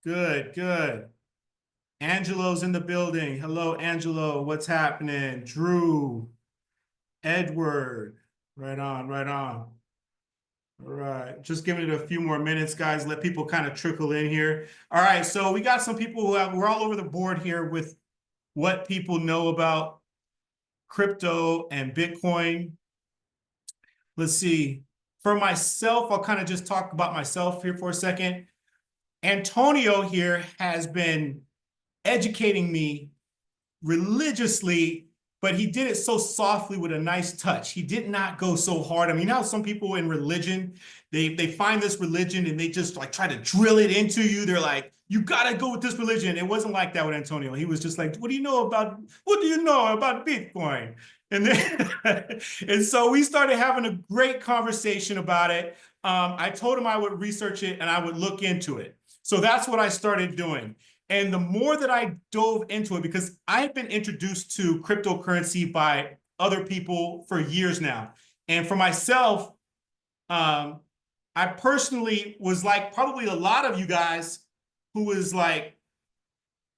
Good, good. Angelo's in the building. Hello, Angelo. What's happening? Drew, Edward. Right on, right on. All right. Just giving it a few more minutes, guys. Let people kind of trickle in here. All right. So we got some people we're all over the board here with what people know about crypto and Bitcoin. Let's see. For myself, I'll kind of just talk about myself here for a second. Antonio here has been educating me religiously, but he did it so softly with a nice touch. He did not go so hard. I mean, how some people in religion, they find this religion and they just like try to drill it into you. They're like, you gotta go with this religion. It wasn't like that with Antonio. He was just like, what do you know about Bitcoin? And then and so we started having a great conversation about it. I told him I would research it and I would look into it. So that's what I started doing. And the more that I dove into it, because I've been introduced to cryptocurrency by other people for years now. And for myself, I personally was like probably a lot of you guys who was like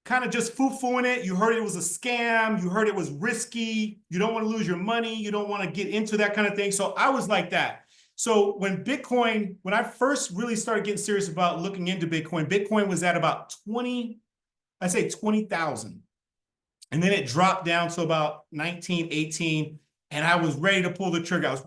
kind of just foo-fooing it. You heard it was a scam. You heard it was risky. You don't want to lose your money. You don't want to get into that kind of thing. So I was like that. So when I first really started getting serious about looking into Bitcoin was at about 20,000. And then it dropped down to about 19, 18. And I was ready to pull the trigger.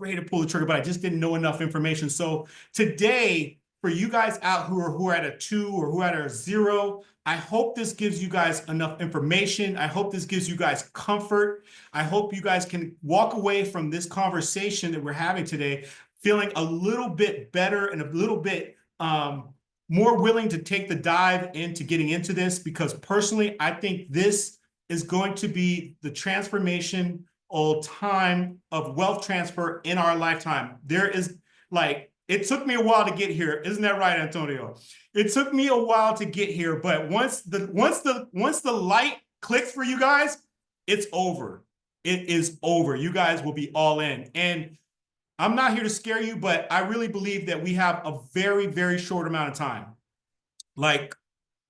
But I just didn't know enough information. So today, for you guys out who are at a 2 or who are at a 0, I hope this gives you guys enough information. I hope this gives you guys comfort. I hope you guys can walk away from this conversation that we're having today feeling a little bit better and a little bit more willing to take the dive into getting into this, because personally, I think this is going to be the transformation all time of wealth transfer in our lifetime. There is like, it took me a while to get here. Isn't that right, Antonio? It took me a while to get here, but once the light clicks for you guys, it's over. It is over. You guys will be all in. And I'm not here to scare you, but I really believe that we have a very, very short amount of time. Like,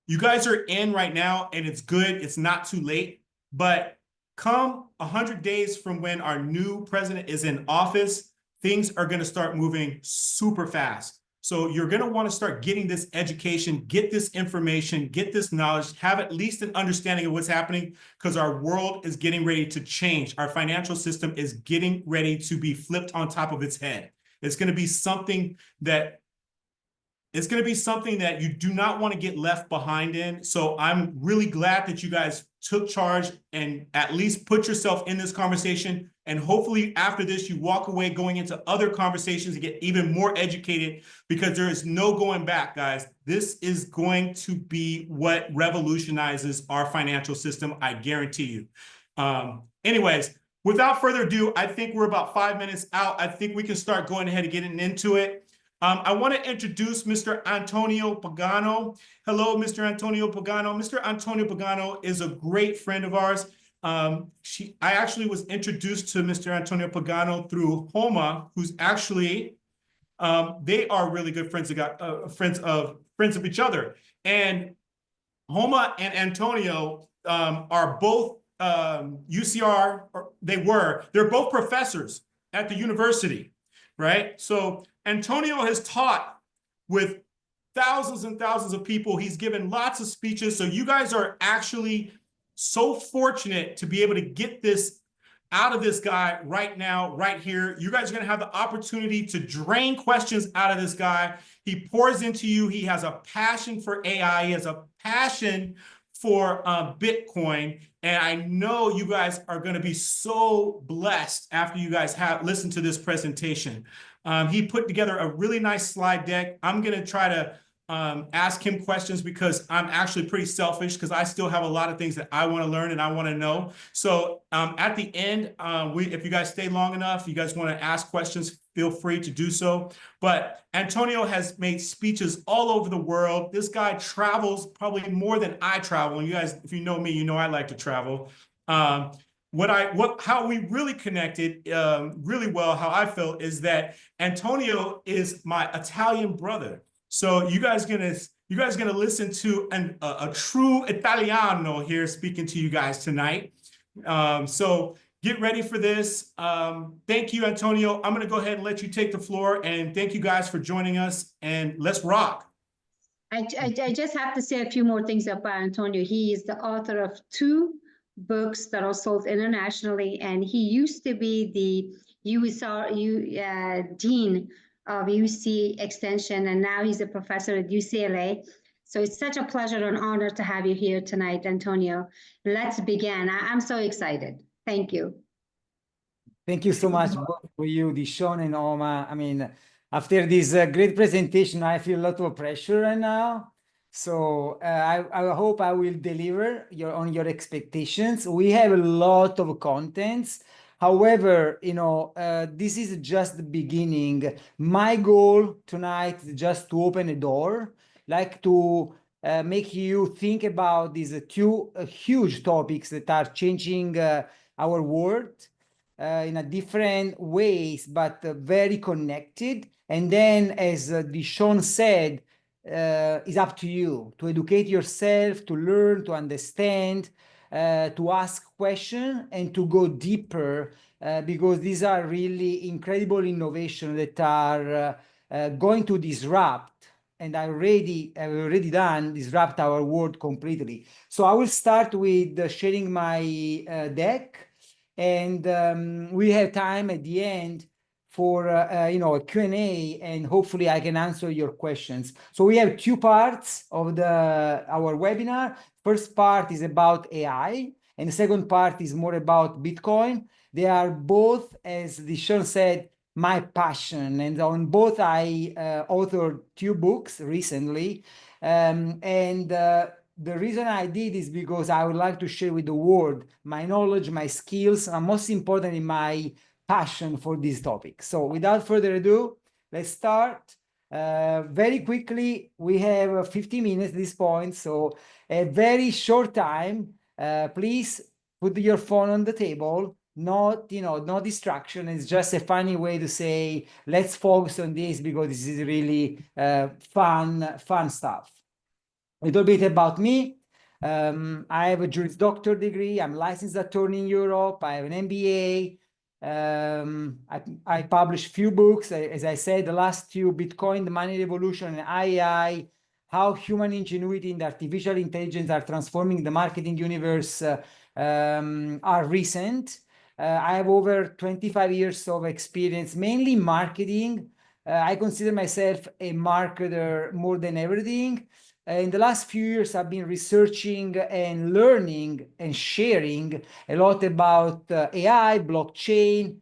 you guys are in right now and it's good. It's not too late. But come 100 days from when our new president is in office, things are going to start moving super fast. So you're going to want to start getting this education, get this information, get this knowledge, have at least an understanding of what's happening, because our world is getting ready to change. Our financial system is getting ready to be flipped on top of its head. It's going to be something that you do not want to get left behind in. So I'm really glad that you guys took charge and at least put yourself in this conversation. And hopefully after this, you walk away going into other conversations and get even more educated, because there is no going back, guys. This is going to be what revolutionizes our financial system. I guarantee you. Anyways, without further ado, I think we're about 5 minutes out. I think we can start going ahead and getting into it. I want to introduce Mr. Antonio Pagano. Hello, Mr. Antonio Pagano. Mr. Antonio Pagano is a great friend of ours. I actually was introduced to Mr. Antonio Pagano through Homa, who's actually, they are really good friends of each other. And Homa and Antonio are both UCR, or they're both professors at the university, right? So Antonio has taught with thousands and thousands of people. He's given lots of speeches. So you guys are actually so fortunate to be able to get this out of this guy right now, right here. You guys are going to have the opportunity to drain questions out of this guy. He pours into you. He has a passion for AI. He has a passion for Bitcoin. And I know you guys are going to be so blessed after you guys have listened to this presentation. He put together a really nice slide deck. I'm going to try to ask him questions, because I'm actually pretty selfish, because I still have a lot of things that I want to learn and I want to know. So at the end, if you guys stay long enough, you guys want to ask questions, feel free to do so. But Antonio has made speeches all over the world. This guy travels probably more than I travel. And you guys, if you know me, you know I like to travel. How we really connected really well, how I felt, is that Antonio is my Italian brother. So you guys gonna listen to a true Italiano here speaking to you guys tonight. So get ready for this. Thank you, Antonio. I'm gonna go ahead and let you take the floor, and thank you guys for joining us, and let's rock. I just have to say a few more things about Antonio. He is the author of 2 books that are sold internationally, and he used to be the dean of UC Extension, and now he's a professor at UCLA. So it's such a pleasure and honor to have you here tonight, Antonio. Let's begin. I'm so excited. Thank you. Thank you so much for you, Dishawn and Oma. I mean, after this great presentation, I feel a lot of pressure right now. So I hope I will deliver on your expectations. We have a lot of contents. However, this is just the beginning. My goal tonight is just to open a door, like to make you think about these 2 huge topics that are changing our world in a different ways, but very connected. And then, as Dishawn said, it's up to you to educate yourself, to learn, to understand, to ask questions, and to go deeper, because these are really incredible innovations that are going to disrupt, and have already done disrupt our world completely. So I will start with sharing my deck. And we have time at the end for a Q&A, and hopefully I can answer your questions. So we have 2 parts of our webinar. First part is about AI, and the second part is more about Bitcoin. They are both, as Dishawn said, my passion, and on both I authored 2 books recently. The reason I did is because I would like to share with the world my knowledge, my skills, and most importantly, my passion for this topic. So without further ado, let's start. Very quickly, we have 50 minutes at this point, so a very short time. Please put your phone on the table. No distraction. It's just a funny way to say, let's focus on this, because this is really fun stuff. A little bit about me. I have a Juris Doctor degree. I'm a licensed attorney in Europe. I have an MBA. I published few books. As I said, the last 2, Bitcoin, the Money Revolution, and AI, how human ingenuity and artificial intelligence are transforming the marketing universe, are recent. I have over 25 years of experience, mainly marketing. I consider myself a marketer more than everything. In the last few years, I've been researching and learning and sharing a lot about AI, blockchain,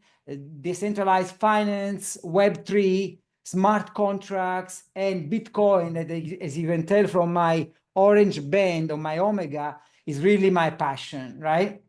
decentralized finance, Web3, smart contracts, and Bitcoin, that, as you can tell from my orange band on my Omega, is really my passion, right?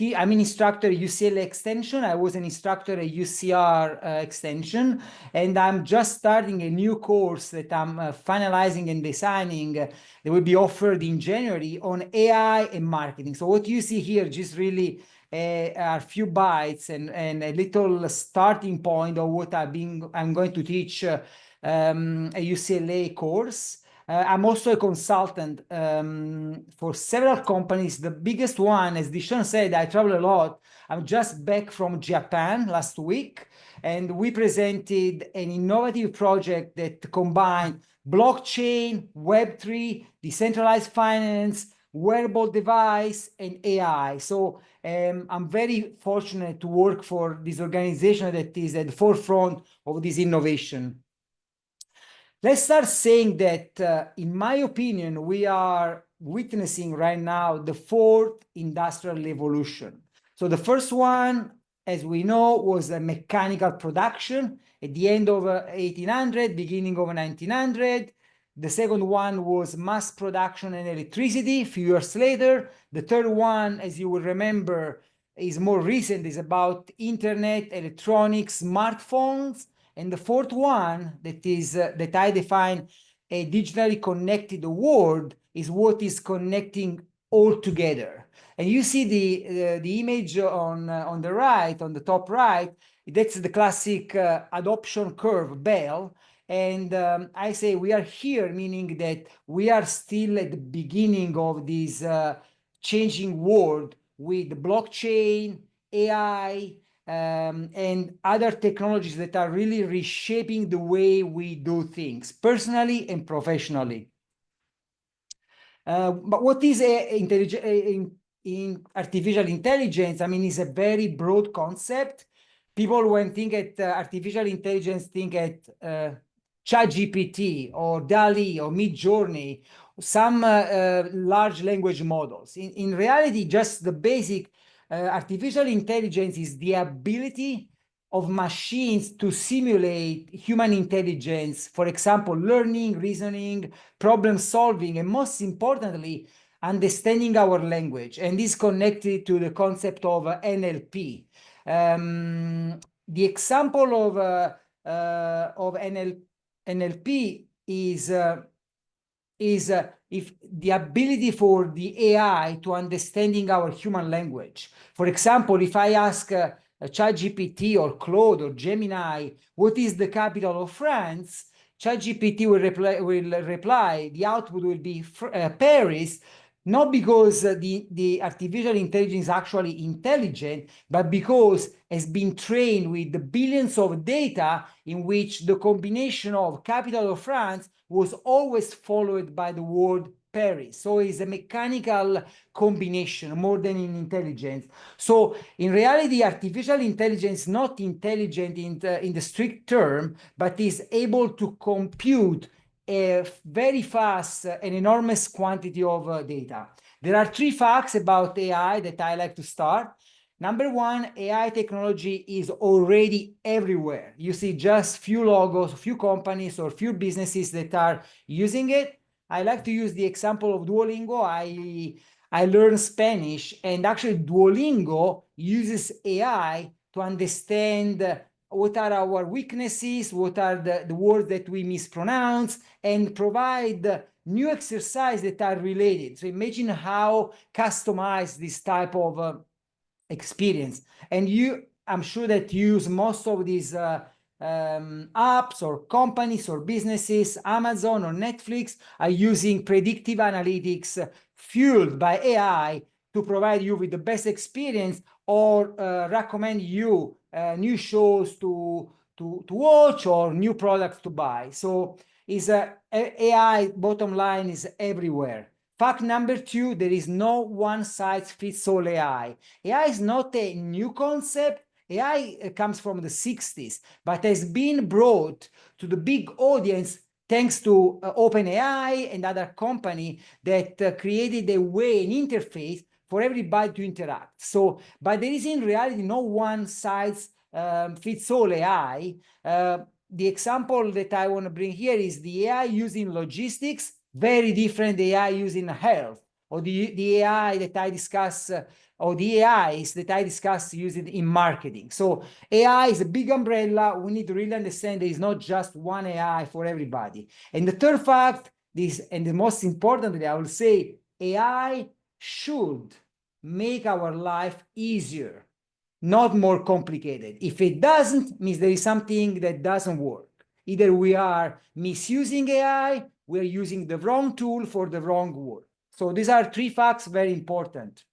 I'm an instructor at UCLA Extension. I was an instructor at UCR Extension, and I'm just starting a new course that I'm finalizing and designing that will be offered in January on AI and marketing. So what you see here just really are a few bytes and a little starting point of what I'm going to teach a UCLA course. I'm also a consultant for several companies. The biggest one, as Dishawn said, I travel a lot. I'm just back from Japan last week, and we presented an innovative project that combined blockchain, Web3, decentralized finance, wearable device, and AI. So I'm very fortunate to work for this organization that is at the forefront of this innovation. Let's start saying that, in my opinion, we are witnessing right now the 4th industrial revolution. So the first one, as we know, was a mechanical production at the end of 1800, beginning of 1900. The second one was mass production and electricity a few years later. The third one, as you will remember, is more recent, is about internet, electronics, smartphones. And the fourth one, that I define a digitally connected world, is what is connecting all together. And you see the image on the right, on the top right. That's the classic adoption curve, bell. And I say we are here, meaning that we are still at the beginning of this changing world with blockchain, AI, and other technologies that are really reshaping the way we do things, personally and professionally. But what is in artificial intelligence? I mean, it's a very broad concept. People, when think at artificial intelligence, think at ChatGPT or DALL-E or Midjourney, some large language models. In reality, just the basic artificial intelligence is the ability of machines to simulate human intelligence, for example, learning, reasoning, problem solving, and most importantly, understanding our language. And this is connected to the concept of NLP. The example of NLP is if the ability for the AI to understanding our human language. For example, if I ask ChatGPT or Claude or Gemini, what is the capital of France? ChatGPT will reply, the output will be Paris, not because the artificial intelligence is actually intelligent, but because it's been trained with the billions of data in which the combination of capital of France was always followed by the word Paris. So it's a mechanical combination more than in intelligence. So in reality, artificial intelligence is not intelligent in the strict term, but is able to compute a very fast and enormous quantity of data. There are 3 facts about AI that I like to start. Number 1, AI technology is already everywhere. You see just few logos, few companies, or few businesses that are using it. I like to use the example of Duolingo. I learned Spanish, and actually Duolingo uses AI to understand what are our weaknesses, what are the words that we mispronounce, and provide new exercises that are related. So imagine how customized this type of experience. And I'm sure that you use most of these apps or companies or businesses, Amazon or Netflix, are using predictive analytics fueled by AI to provide you with the best experience or recommend you new shows to watch or new products to buy. So AI, bottom line, is everywhere. Fact number 2, there is no one-size-fits-all AI. AI is not a new concept. AI comes from the 60s, but has been brought to the big audience thanks to OpenAI and other company that created a way, an interface for everybody to interact. So, but there is in reality no one-size-fits-all AI. The example that I want to bring here is the AI used in logistics, very different AI used in health, or the AI that I discuss, or the AIs that I discuss used in marketing. So AI is a big umbrella. We need to really understand there is not just one AI for everybody. And the third fact, and the most importantly, I will say, AI should make our life easier, not more complicated. If it doesn't, means there is something that doesn't work. Either we are misusing AI, we are using the wrong tool for the wrong work. So these are 3 facts, very important.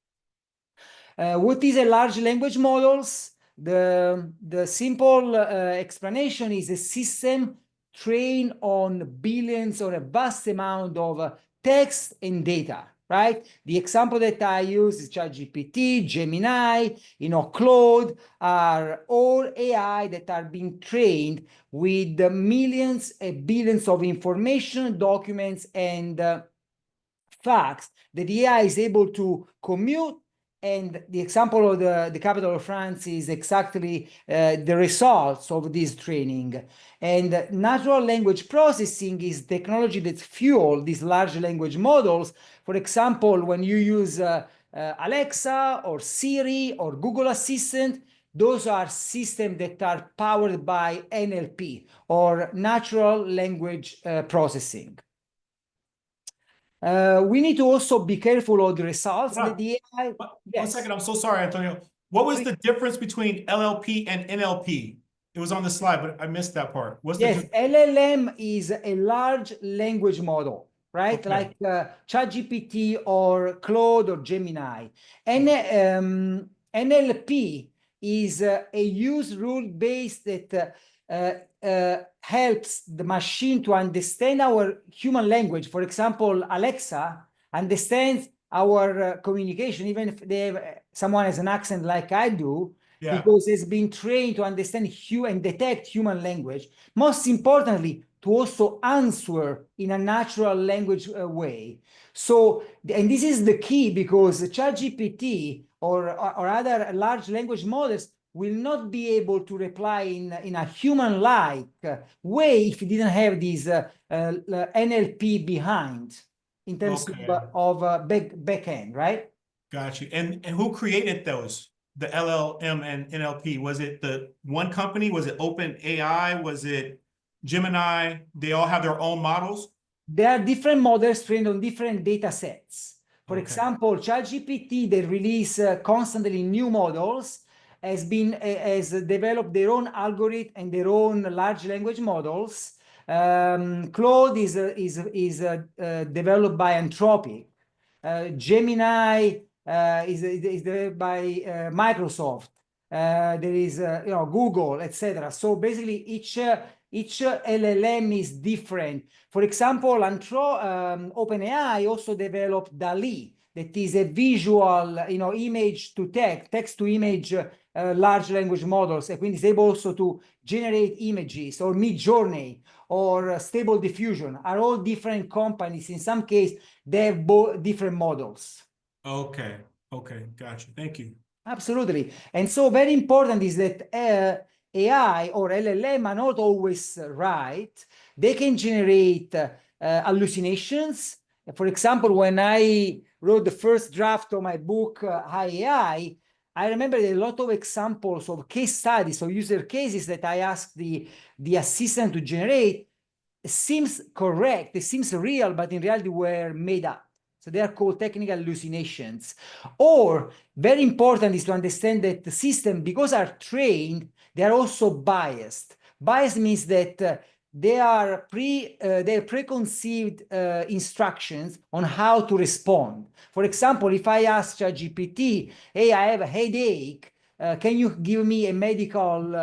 What is a large language models? The simple explanation is a system trained on billions or a vast amount of text and data, right? The example that I use is ChatGPT, Gemini, Claude, are all AI that are being trained with the millions and billions of information, documents, and facts that the AI is able to commute. And the example of the capital of France is exactly the results of this training. And natural language processing is technology that fuels these large language models. For example, when you use Alexa or Siri or Google Assistant, those are systems that are powered by NLP, or natural language processing. We need to also be careful of the results that the AI. One second, I'm so sorry, Antonio. What was the difference between LLP and NLP? It was on the slide, but I missed that part. What's Yes, the? LLM is a large language model, right? Okay. Like ChatGPT or Claude or Gemini. And NLP is a use rule based that helps the machine to understand our human language. For example, Alexa understands our communication, even if they have, someone has an accent like I do, Yeah. because it's been trained to understand and detect human language. Most importantly, to also answer in a natural language way. So, and this is the key, because ChatGPT or other large language models will not be able to reply in a human-like way if you didn't have this NLP behind in terms Okay. of back end, right? Got you. And who created those? The LLM and NLP? Was it the one company? Was it Open AI? Was it Gemini? They all have their own models? There are different models trained on different data sets. For Okay. example, ChatGPT, they release constantly new models, has developed their own algorithm and their own large language models. Claude is developed by Anthropic. Gemini is developed by Microsoft. There is Google, etc. So basically, each LLM is different. For example, OpenAI also developed DALL-E, that is a visual, image to text to image large language models, and quindi is able also to generate images, or Midjourney or Stable Diffusion are all different companies. In some case, they have both different models. Okay. Okay. Got you. Thank you. Absolutely. And so very important is that AI or LLM are not always right. They can generate hallucinations. For example, when I wrote the first draft of my book, High AI, I remember a lot of examples of case studies, so user cases that I asked the assistant to generate. It seems correct, it seems real, but in reality were made up. So they are called technical hallucinations. Or very important is to understand that the system, because are trained, they are also biased. Bias means that they are preconceived instructions on how to respond. For example, if I ask ChatGPT, hey, I have a headache, can you give me a medical,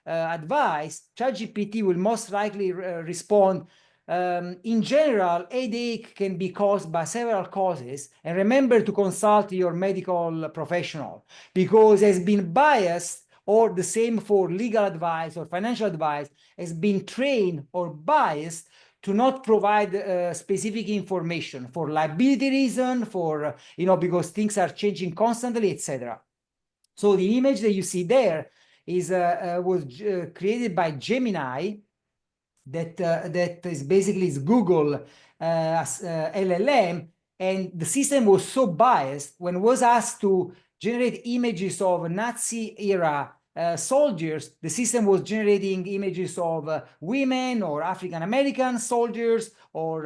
advice? ChatGPT will most likely respond, in general, headache can be caused by several causes, and remember to consult your medical professional, because it has been biased, or the same for legal advice or financial advice, has been trained or biased to not provide specific information for liability reason, for, because things are changing constantly, etc. So the image that you see there was created by Gemini, that is basically Google LLM, and the system was so biased when it was asked to generate images of Nazi era soldiers. The system was generating images of women or African American soldiers or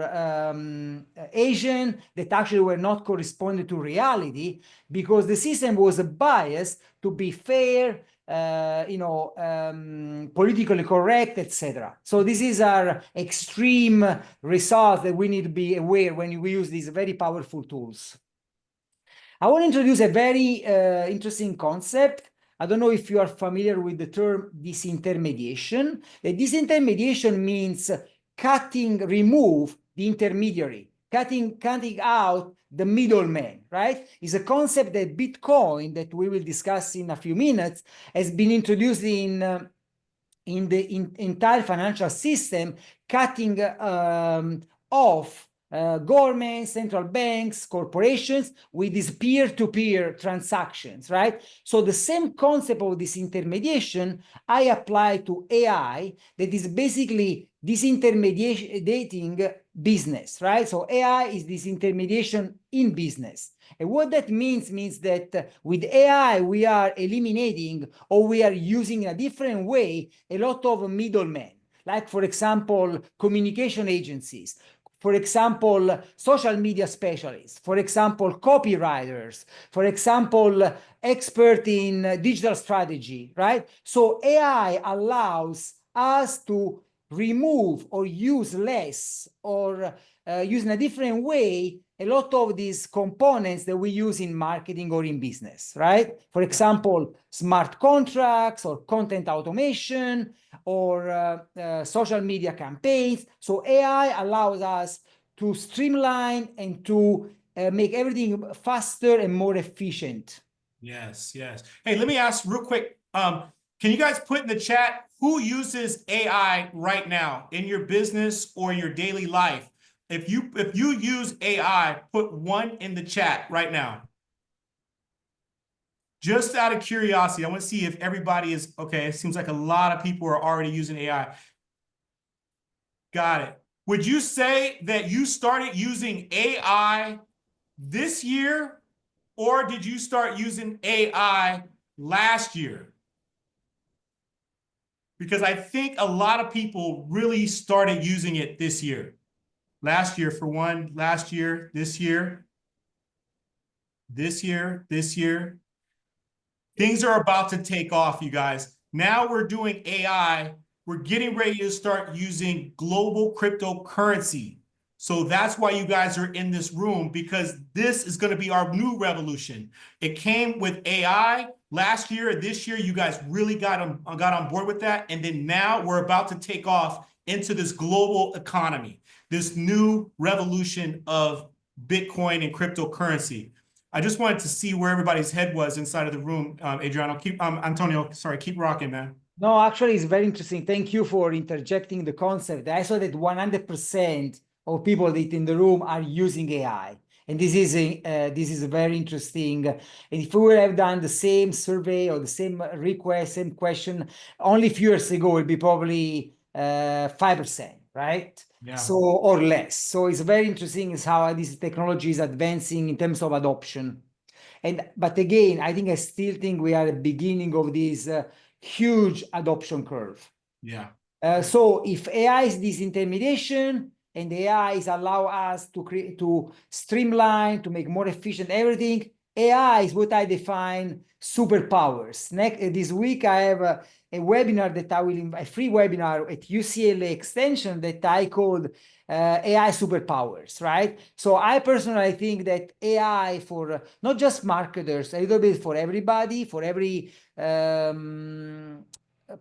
Asian that actually were not corresponding to reality, because the system was biased to be fair, politically correct, etc. So this is our extreme results that we need to be aware when we use these very powerful tools. I want to introduce a very interesting concept. I don't know if you are familiar with the term disintermediation. The disintermediation means remove the intermediary, cutting out the middleman, right? It's a concept that Bitcoin, that we will discuss in a few minutes, has been introduced in the entire financial system, cutting off governments, central banks, corporations with these peer-to-peer transactions, right? So the same concept of disintermediation I apply to AI, that is basically disintermediating business, right? So AI is disintermediation in business. And what that means that with AI, we are eliminating, or we are using in a different way, a lot of middlemen. Like, for example, communication agencies. for example, social media specialists, for example, copywriters, for example, expert in digital strategy, right? So AI allows us to remove or use less or use in a different way a lot of these components that we use in marketing or in business, right? For example, smart contracts or content automation or social media campaigns. So AI allows us to streamline and to make everything faster and more efficient. Yes, yes. Hey, let me ask real quick. Can you guys put in the chat who uses AI right now in your business or in your daily life? If you use AI, put 1 in the chat right now. Just out of curiosity, I want to see if everybody is okay. It seems like a lot of people are already using AI. Got it. Would you say that you started using AI this year, or did you start using AI last year? Because I think a lot of people really started using it this year. Last year, for one, last year, this year, this year, this year. Things are about to take off, you guys. Now we're doing AI. We're getting ready to start using global cryptocurrency. So that's why you guys are in this room, because this is going to be our new revolution. It came with AI last year. This year, you guys really got on board with that. And then now we're about to take off into this global economy, this new revolution of Bitcoin and cryptocurrency. I just wanted to see where everybody's head was inside of the room. Adriano, Antonio, sorry, keep rocking, man. No, actually, it's very interesting. Thank you for interjecting the concept. I saw that 100% of people that in the room are using AI. And this is very interesting. And if we would have done the same survey or the same request, same question, only a few years ago, it would be probably 5%, right? Yeah. So, or less. So it's very interesting is how this technology is advancing in terms of adoption. But again, I still think we are at the beginning of this huge adoption curve. Yeah. So if AI is disintermediation and AI is allow us to streamline, to make more efficient everything, AI is what I define superpowers. This week I have a webinar that a free webinar at UCLA Extension that I called AI superpowers, right? So I personally think that AI for not just marketers, a little bit for everybody, for every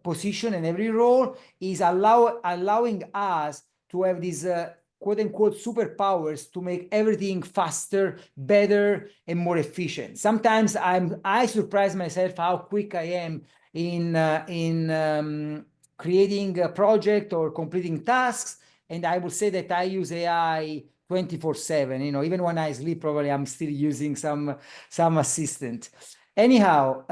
position and every role, is allowing us to have these quote unquote superpowers to make everything faster, better, and more efficient. Sometimes I surprise myself how quick I am in creating a project or completing tasks. And I would say that I use AI 24/7. You know, even when I sleep, probably I'm still using some assistant. Anyhow,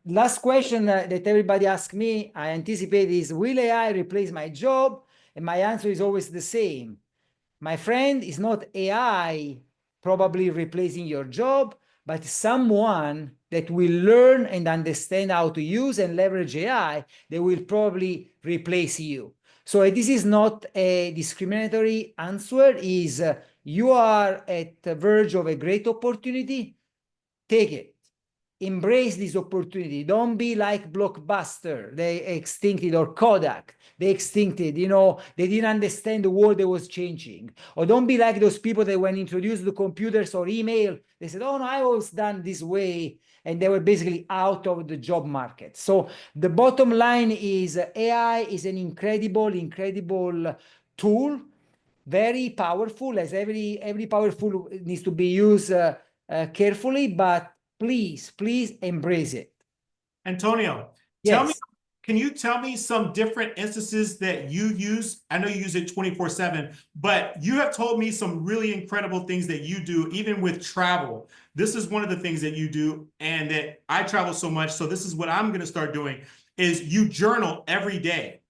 last question that everybody asks me, I anticipate is, will AI replace my job? And my answer is always the same. My friend, is not AI probably replacing your job, but someone that will learn and understand how to use and leverage AI, they will probably replace you. So this is not a discriminatory answer, is you are at the verge of a great opportunity, take it. Embrace this opportunity. Don't be like Blockbuster, they extincted, or Kodak, they extincted, you know, they didn't understand the world that was changing. Or don't be like those people that when introduced to computers or email, they said, oh no, I was done this way. And they were basically out of the job market. So the bottom line is AI is an incredible tool, very powerful, as every powerful needs to be used carefully, but please embrace it. Antonio, Yes. Can you tell me some different instances that you use? I know you use it 24/7, but you have told me some really incredible things that you do, even with travel. This is one of the things that you do, and that I travel so much. So this is what I'm going to start doing, is you journal every day,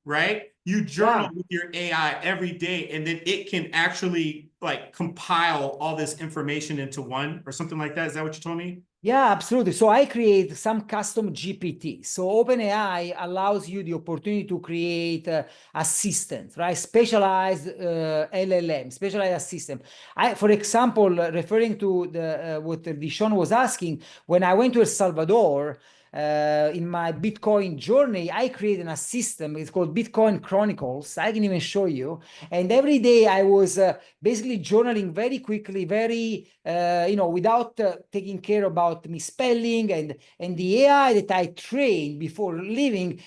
right? You journal with your AI every day, and then it can actually like compile all this information into one or something like that. Is that what you told me? Yeah, absolutely. So I create some custom GPT. So OpenAI allows you the opportunity to create assistants, right? Specialized LLM, specialized assistant. For example, referring to the what Dishawn was asking, when I went to El Salvador, in my Bitcoin journey, I created an assistant. It's called Bitcoin Chronicles. I can even show you. And every day I was basically journaling very quickly, very, without taking care about misspelling, and the AI that I trained before leaving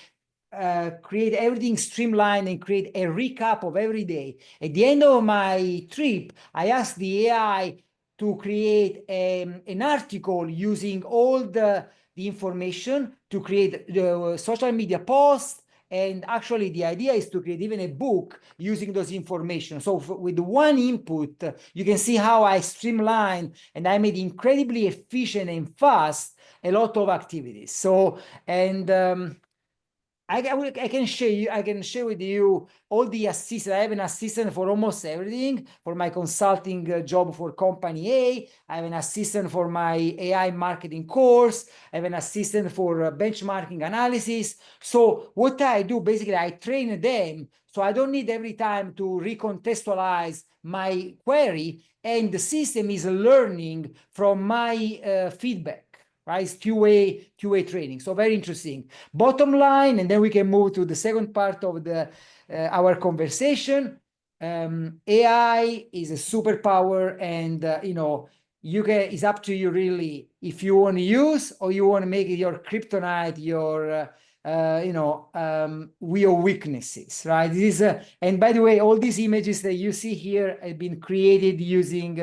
create everything streamlined and create a recap of every day. At the end of my trip, I asked the AI to create an article using all the information to create the social media posts. And actually, the idea is to create even a book using those information. So with one input, you can see how I streamlined and I made incredibly efficient and fast a lot of activities. So, and I can share with you all the assistants. I have an assistant for almost everything. For my consulting job for company A, I have an assistant for my AI marketing course. I have an assistant for benchmarking analysis. So what I do, basically, I train them. So I don't need every time to recontextualize my query. And the system is learning from my feedback. Right? It's QA training. So very interesting. Bottom line, and then we can move to the second part of our conversation. AI is a superpower, and it's up to you really if you want to use or you want to make it your kryptonite, your real weaknesses, right? And by the way, all these images that you see here have been created using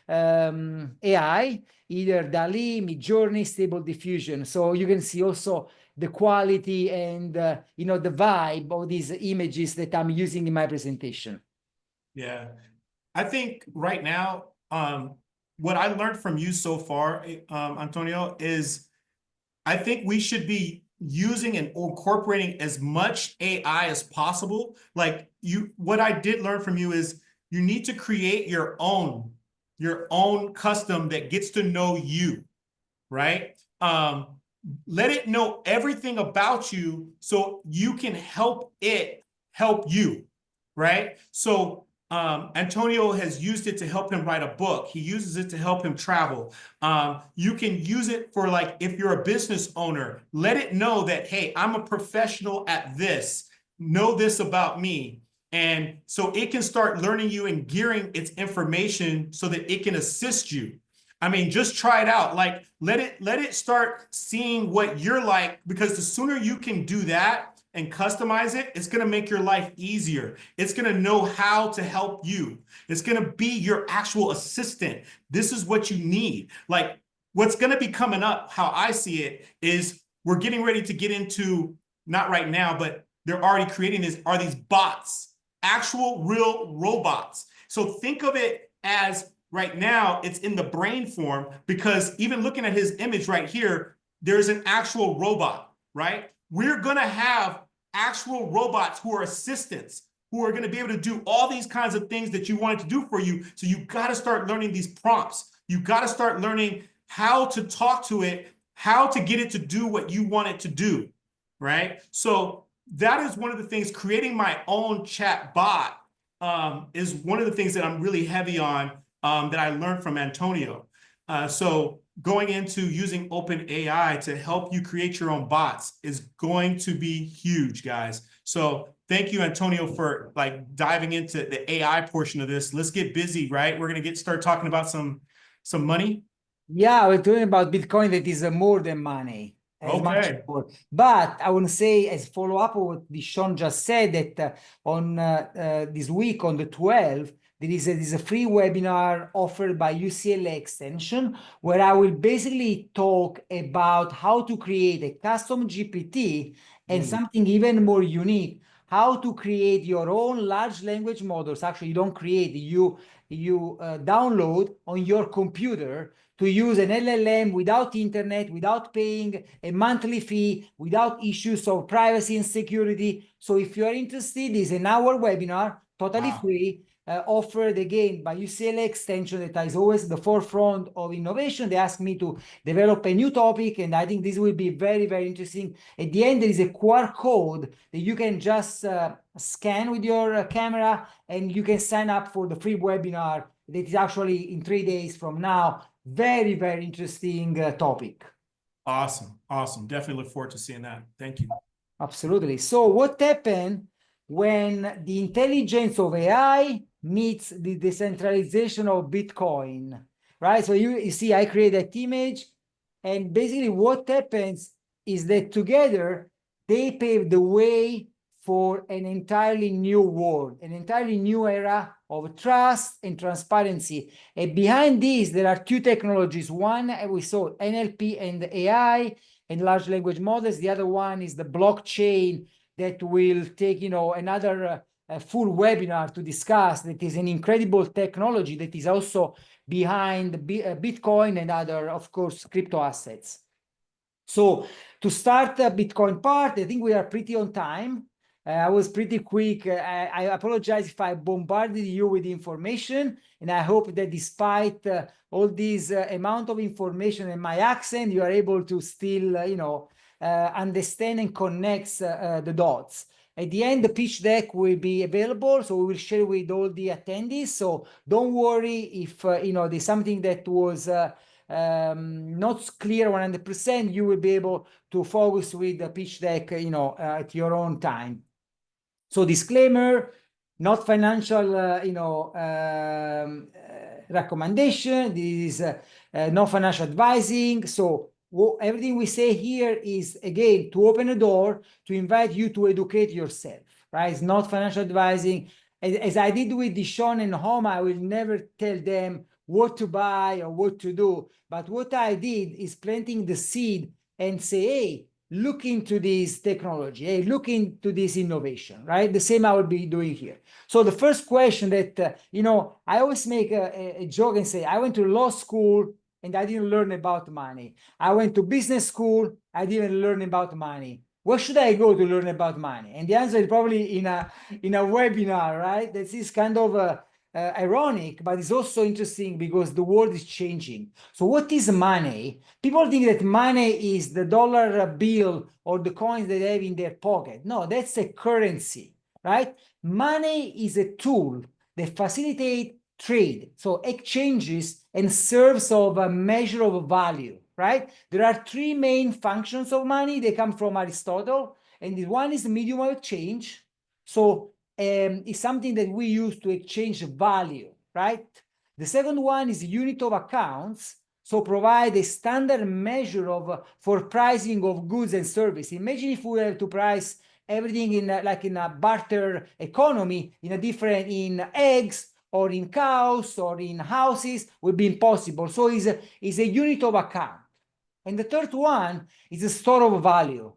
AI, either DALL-E, Midjourney, Stable Diffusion. So you can see also the quality and the vibe of these images that I'm using in my presentation. Yeah, I think right now, what I learned from you so far, Antonio, is I think we should be using and incorporating as much AI as possible. Like what I did learn from you is you need to create your own custom that gets to know you, right? Let it know everything about you so you can help it help you, right? So Antonio has used it to help him write a book. He uses it to help him travel. You can use it for, like, if you're a business owner, let it know that, hey, I'm a professional at this. Know this about me. And so it can start learning you and gearing its information so that it can assist you. I mean, just try it out. Like, let it start seeing what you're like, because the sooner you can do that and customize it, it's going to make your life easier. It's going to know how to help you. It's going to be your actual assistant. This is what you need. Like, what's going to be coming up, how I see it, is we're getting ready to get into, not right now, but they're already creating this, are these bots, actual real robots. So think of it as, right now, it's in the brain form, because even looking at his image right here, there's an actual robot, right? We're going to have actual robots who are assistants, who are going to be able to do all these kinds of things that you wanted to do for you. So you got to start learning these prompts. You got to start learning how to talk to it, how to get it to do what you want it to do, right? So that is one of the things. Creating my own chat bot is one of the things that I'm really heavy on, that I learned from Antonio. So going into using OpenAI to help you create your own bots is going to be huge, guys. So thank you, Antonio, for diving into the AI portion of this. Let's get busy, right? We're gonna start talking about some money. Yeah, we're talking about Bitcoin that is more than money. Much more. But I want to say, as follow up on what Dishawn just said, that on this week, on the 12th, there is a free webinar offered by UCLA Extension, where I will basically talk about how to create a custom GPT and something even more unique, how to create your own large language models. Actually, you don't create, you download on your computer to use an LLM without internet, without paying a monthly fee, without issues of privacy and security. So if you are interested, it's an hour webinar, totally free. offered again by UCLA Extension that is always the forefront of innovation. They asked me to develop a new topic, and I think this will be very, very interesting. At the end, there is a QR code that you can just scan with your camera, and you can sign up for the free webinar that is actually in 3 days from now. Very, very interesting topic. Awesome. Awesome. Definitely look forward to seeing that. Thank you. Absolutely. So what happened when the intelligence of AI meets the decentralization of Bitcoin, right? So you see, I create that image, and basically what happens is that together they pave the way for an entirely new world, an entirely new era of trust and transparency. And behind this, there are two technologies. One, we saw NLP and AI and large language models. The other one is the blockchain that will take, another full webinar to discuss. That is an incredible technology that is also behind Bitcoin and other, of course, crypto assets. So to start the Bitcoin part, I think we are pretty on time. I was pretty quick. I apologize if I bombarded you with information, and I hope that despite all this amount of information and my accent, you are able to still, understand and connect the dots. At the end, the pitch deck will be available, so we will share with all the attendees. So don't worry if there's something that was not clear 100%. You will be able to focus with the pitch deck, at your own time. So disclaimer, not financial, recommendation. This is no financial advising. So everything we say here is, again, to open a door, to invite you to educate yourself, right? It's not financial advising. As I did with Dishawn and Homa, I will never tell them what to buy or what to do. But what I did is planting the seed and say, hey, look into this technology, hey, look into this innovation, right? The same I will be doing here. So the first question that, I always make a joke and say, I went to law school and I didn't learn about money. I went to business school, I didn't learn about money. Where should I go to learn about money? And the answer is probably in a webinar, right? This is kind of ironic, but it's also interesting because the world is changing. So what is money? People think that money is the dollar bill or the coins they have in their pocket. No, that's a currency, right? Money is a tool that facilitates trade, so exchanges, and serves of a measure of value, right? There are three main functions of money. They come from Aristotle, and the one is the medium of exchange. So is something that we use to exchange value, right? The second one is the unit of accounts, so provide a standard measure for pricing of goods and service. Imagine if we have to price everything in a barter economy, in eggs or in cows or in houses, would be impossible. So is a unit of account. And the third one is a store of value,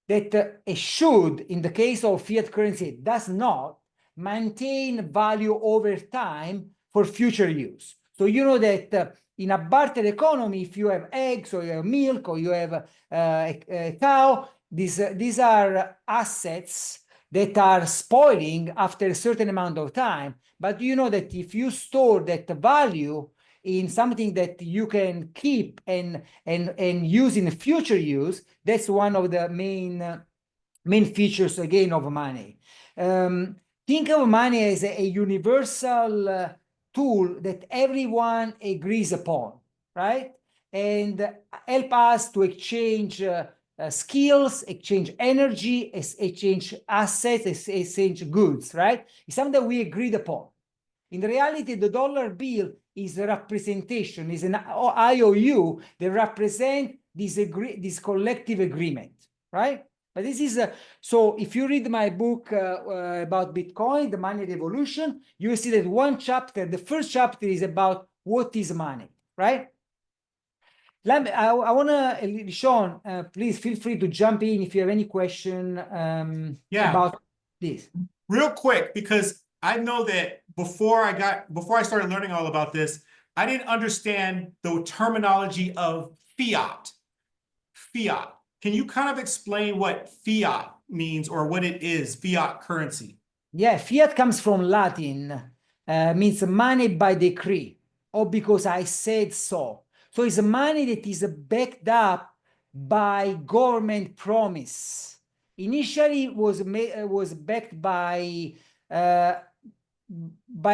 that should, in the case of fiat currency, does not maintain value over time for future use. So you know that in a barter economy, if you have eggs or you have milk or you have a cow, these are assets that are spoiling after a certain amount of time. But you know that if you store that value in something that you can keep and use in future use, that's one of the main features, again, of money. Think of money as a universal tool that everyone agrees upon, right? And help us to exchange skills, exchange energy, exchange assets, exchange goods, right? It's something that we agreed upon. In reality, the dollar bill is a representation, is an IOU that represent this collective agreement, right? But this is so if you read my book about Bitcoin, the money revolution, you will see that one chapter, the first chapter, is about what is money, right? I want to, Dishawn, please feel free to jump in if you have any question about this. Real quick, because I know that before I started learning all about this, I didn't understand the terminology of fiat. Fiat. Can you kind of explain what fiat means or what it is, fiat currency? Yeah, fiat comes from Latin. means money by decree or because I said so. So it's money that is backed up by government promise. Initially was backed by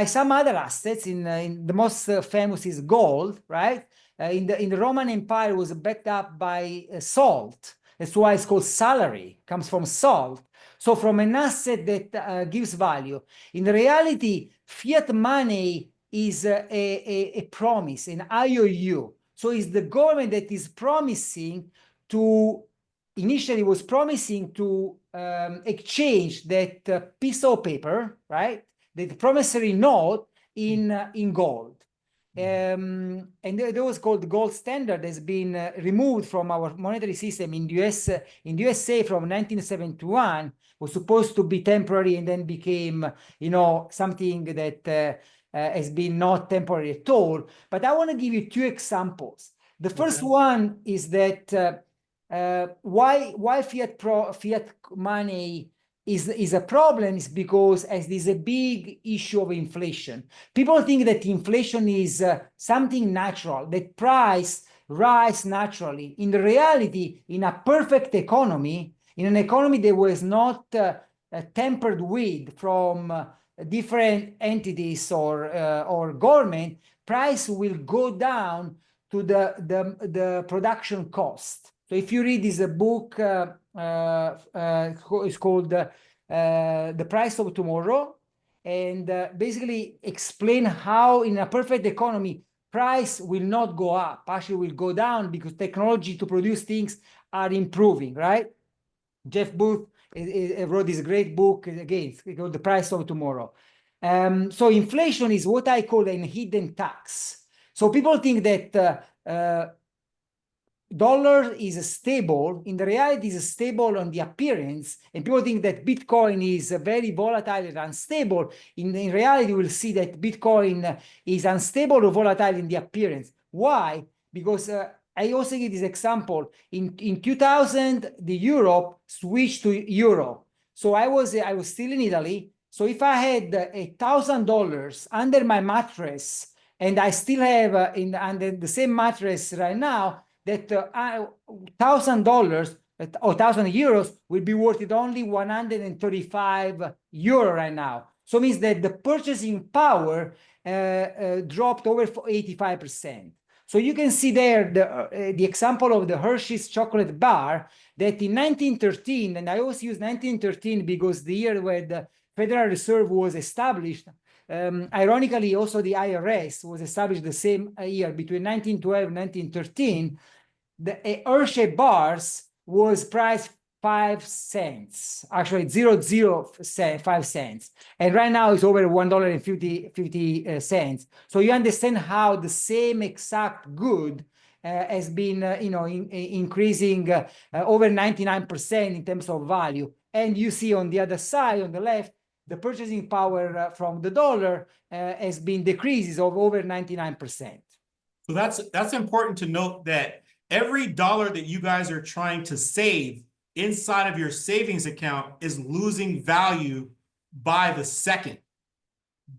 some other assets. In the most famous is gold, right? In the Roman Empire was backed up by salt. That's why it's called salary, comes from salt. So from an asset that gives value. In reality, fiat money is a promise, an IOU. So it's the government that is promising to, initially was promising to exchange that piece of paper, right? The promissory note in gold. And that was called the gold standard, has been removed from our monetary system in the USA from 1971, was supposed to be temporary and then became, something that has been not temporary at all. But I want to give you two examples. The first one is that why fiat money is a problem is because as there's a big issue of inflation. People think that inflation is something natural, that price rise naturally. In the reality, in a perfect economy, in an economy that was not tempered with from different entities or government, price will go down to the production cost. So if you read this book, it's called The Price of Tomorrow, and basically explain how in a perfect economy, price will not go up, actually will go down because technology to produce things are improving, right? Jeff Booth wrote this great book, again, it's called The Price of Tomorrow. So inflation is what I call a hidden tax. So people think that dollar is stable. In the reality, is stable on the appearance, and people think that Bitcoin is very volatile and unstable. In reality, we'll see that Bitcoin is unstable or volatile in the appearance. Why? Because I also give this example. In 2000, the Europe switched to euro. So I was still in Italy. So if I had $1,000 under my mattress, and I still have under the same mattress right now, that $1,000 or 1,000 euros will be worth it only 135 euro right now. So it means that the purchasing power dropped over 85%. So you can see there the example of the Hershey's chocolate bar that in 1913, and I always use 1913 because the year where the Federal Reserve was established, ironically, also the IRS was established the same year, between 1912 and 1913. The Hershey bars was priced 5 cents, actually 0.05 cents. And right now it's over $1.50. So you understand how the same exact good has been, increasing over 99% in terms of value. And you see on the other side, on the left, the purchasing power from the dollar has been decreases of over 99%. So that's important to note that every dollar that you guys are trying to save inside of your savings account is losing value by the second.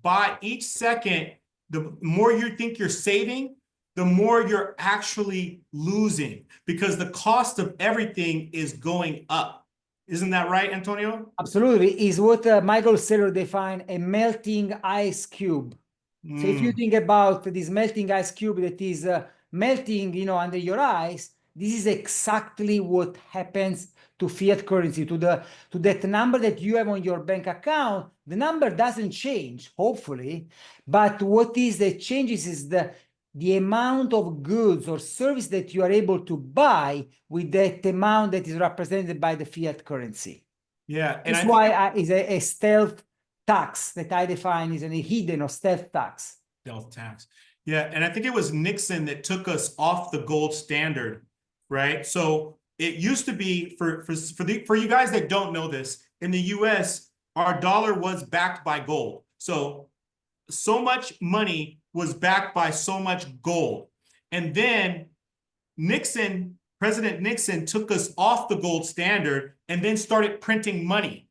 By each second, the more you think you're saving, the more you're actually losing because the cost of everything is going up. Isn't that right, Antonio? Absolutely. Is what Michael Saylor defined a melting ice cube. So if you think about this melting ice cube that is melting, under your eyes, this is exactly what happens to fiat currency, to that number that you have on your bank account. The number doesn't change, hopefully, but what is that changes is the amount of goods or service that you are able to buy with that amount that is represented by the fiat currency. Yeah, and that's why it's a stealth tax that I define is a hidden or stealth tax. Stealth tax. Yeah, and I think it was Nixon that took us off the gold standard, right? So it used to be for you guys that don't know this, in the US, our dollar was backed by gold. So much money was backed by so much gold. And then President Nixon took us off the gold standard and then started printing money.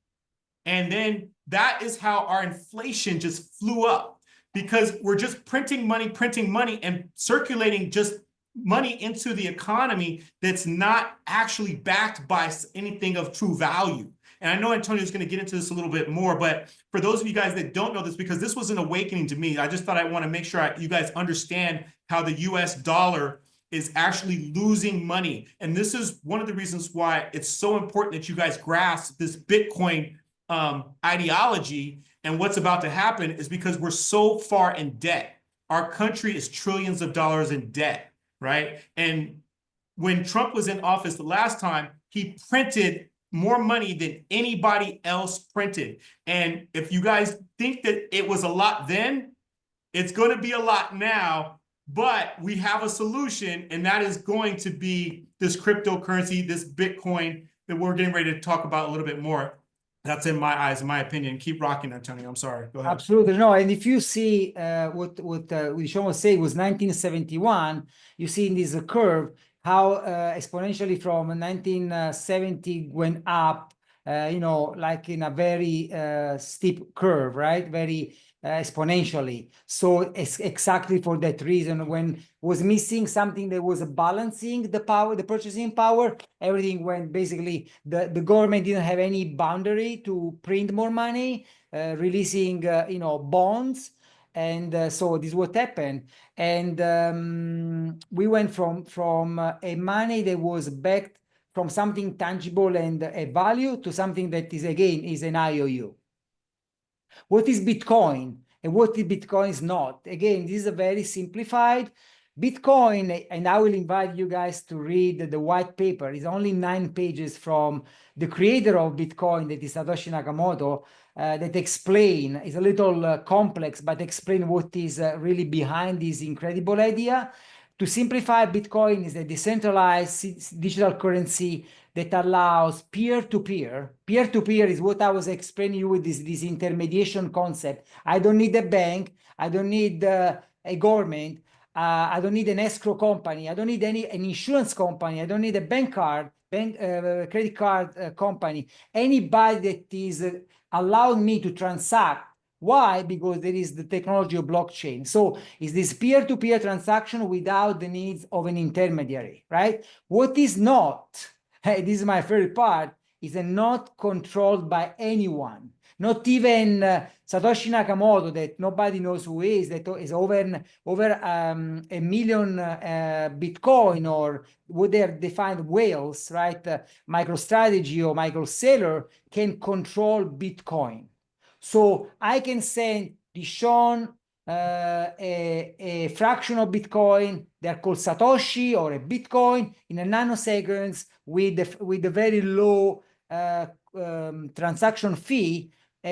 And then that is how our inflation just flew up. because we're just printing money, and circulating just money into the economy that's not actually backed by anything of true value. And I know Antonio's going to get into this a little bit more, but for those of you guys that don't know this, because this was an awakening to me, I just thought I want to make sure you guys understand how the US dollar is actually losing money. And this is one of the reasons why it's so important that you guys grasp this Bitcoin ideology. And what's about to happen is because we're so far in debt. Our country is trillions of dollars in debt, right? And when Trump was in office the last time, he printed more money than anybody else printed. And if you guys think that it was a lot then, it's going to be a lot now. But we have a solution, and that is going to be this cryptocurrency, this Bitcoin that we're getting ready to talk about a little bit more. That's in my eyes, in my opinion. Keep rocking, Antonio. I'm sorry. Go ahead. Absolutely. No, and if you see what Dishawn was saying was 1971, you see in this curve how exponentially from 1970 went up, like in a very steep curve, right? Very exponentially. So it's exactly for that reason, when was missing something that was balancing the power, the purchasing power, everything went basically, the government didn't have any boundary to print more money, releasing bonds. And so this is what happened. And we went from a money that was backed from something tangible and a value to something that is, again, is an IOU. What is Bitcoin and what is Bitcoin is not? Again, this is a very simplified Bitcoin, and I will invite you guys to read the white paper. It's only 9 pages from the creator of Bitcoin, that is Satoshi Nakamoto, that explain, it's a little complex, but explain what is really behind this incredible idea. To simplify, Bitcoin is a decentralized digital currency that allows peer-to-peer. Peer-to-peer is what I was explaining you with this intermediation concept. I don't need a bank. I don't need a government. I don't need an escrow company. I don't need an insurance company. I don't need a credit card company. Anybody that is allowing me to transact. Why? Because there is the technology of blockchain. So it's this peer-to-peer transaction without the needs of an intermediary, right? What is not, this is my favorite part, is not controlled by anyone. Not even Satoshi Nakamoto, that nobody knows who is, that is over a million Bitcoin, or what they are defined whales, right? MicroStrategy or Michael Saylor can control Bitcoin. So I can send Dishawn a fraction of Bitcoin, they're called Satoshi or a Bitcoin, in a nanoseconds with a very low transaction fee,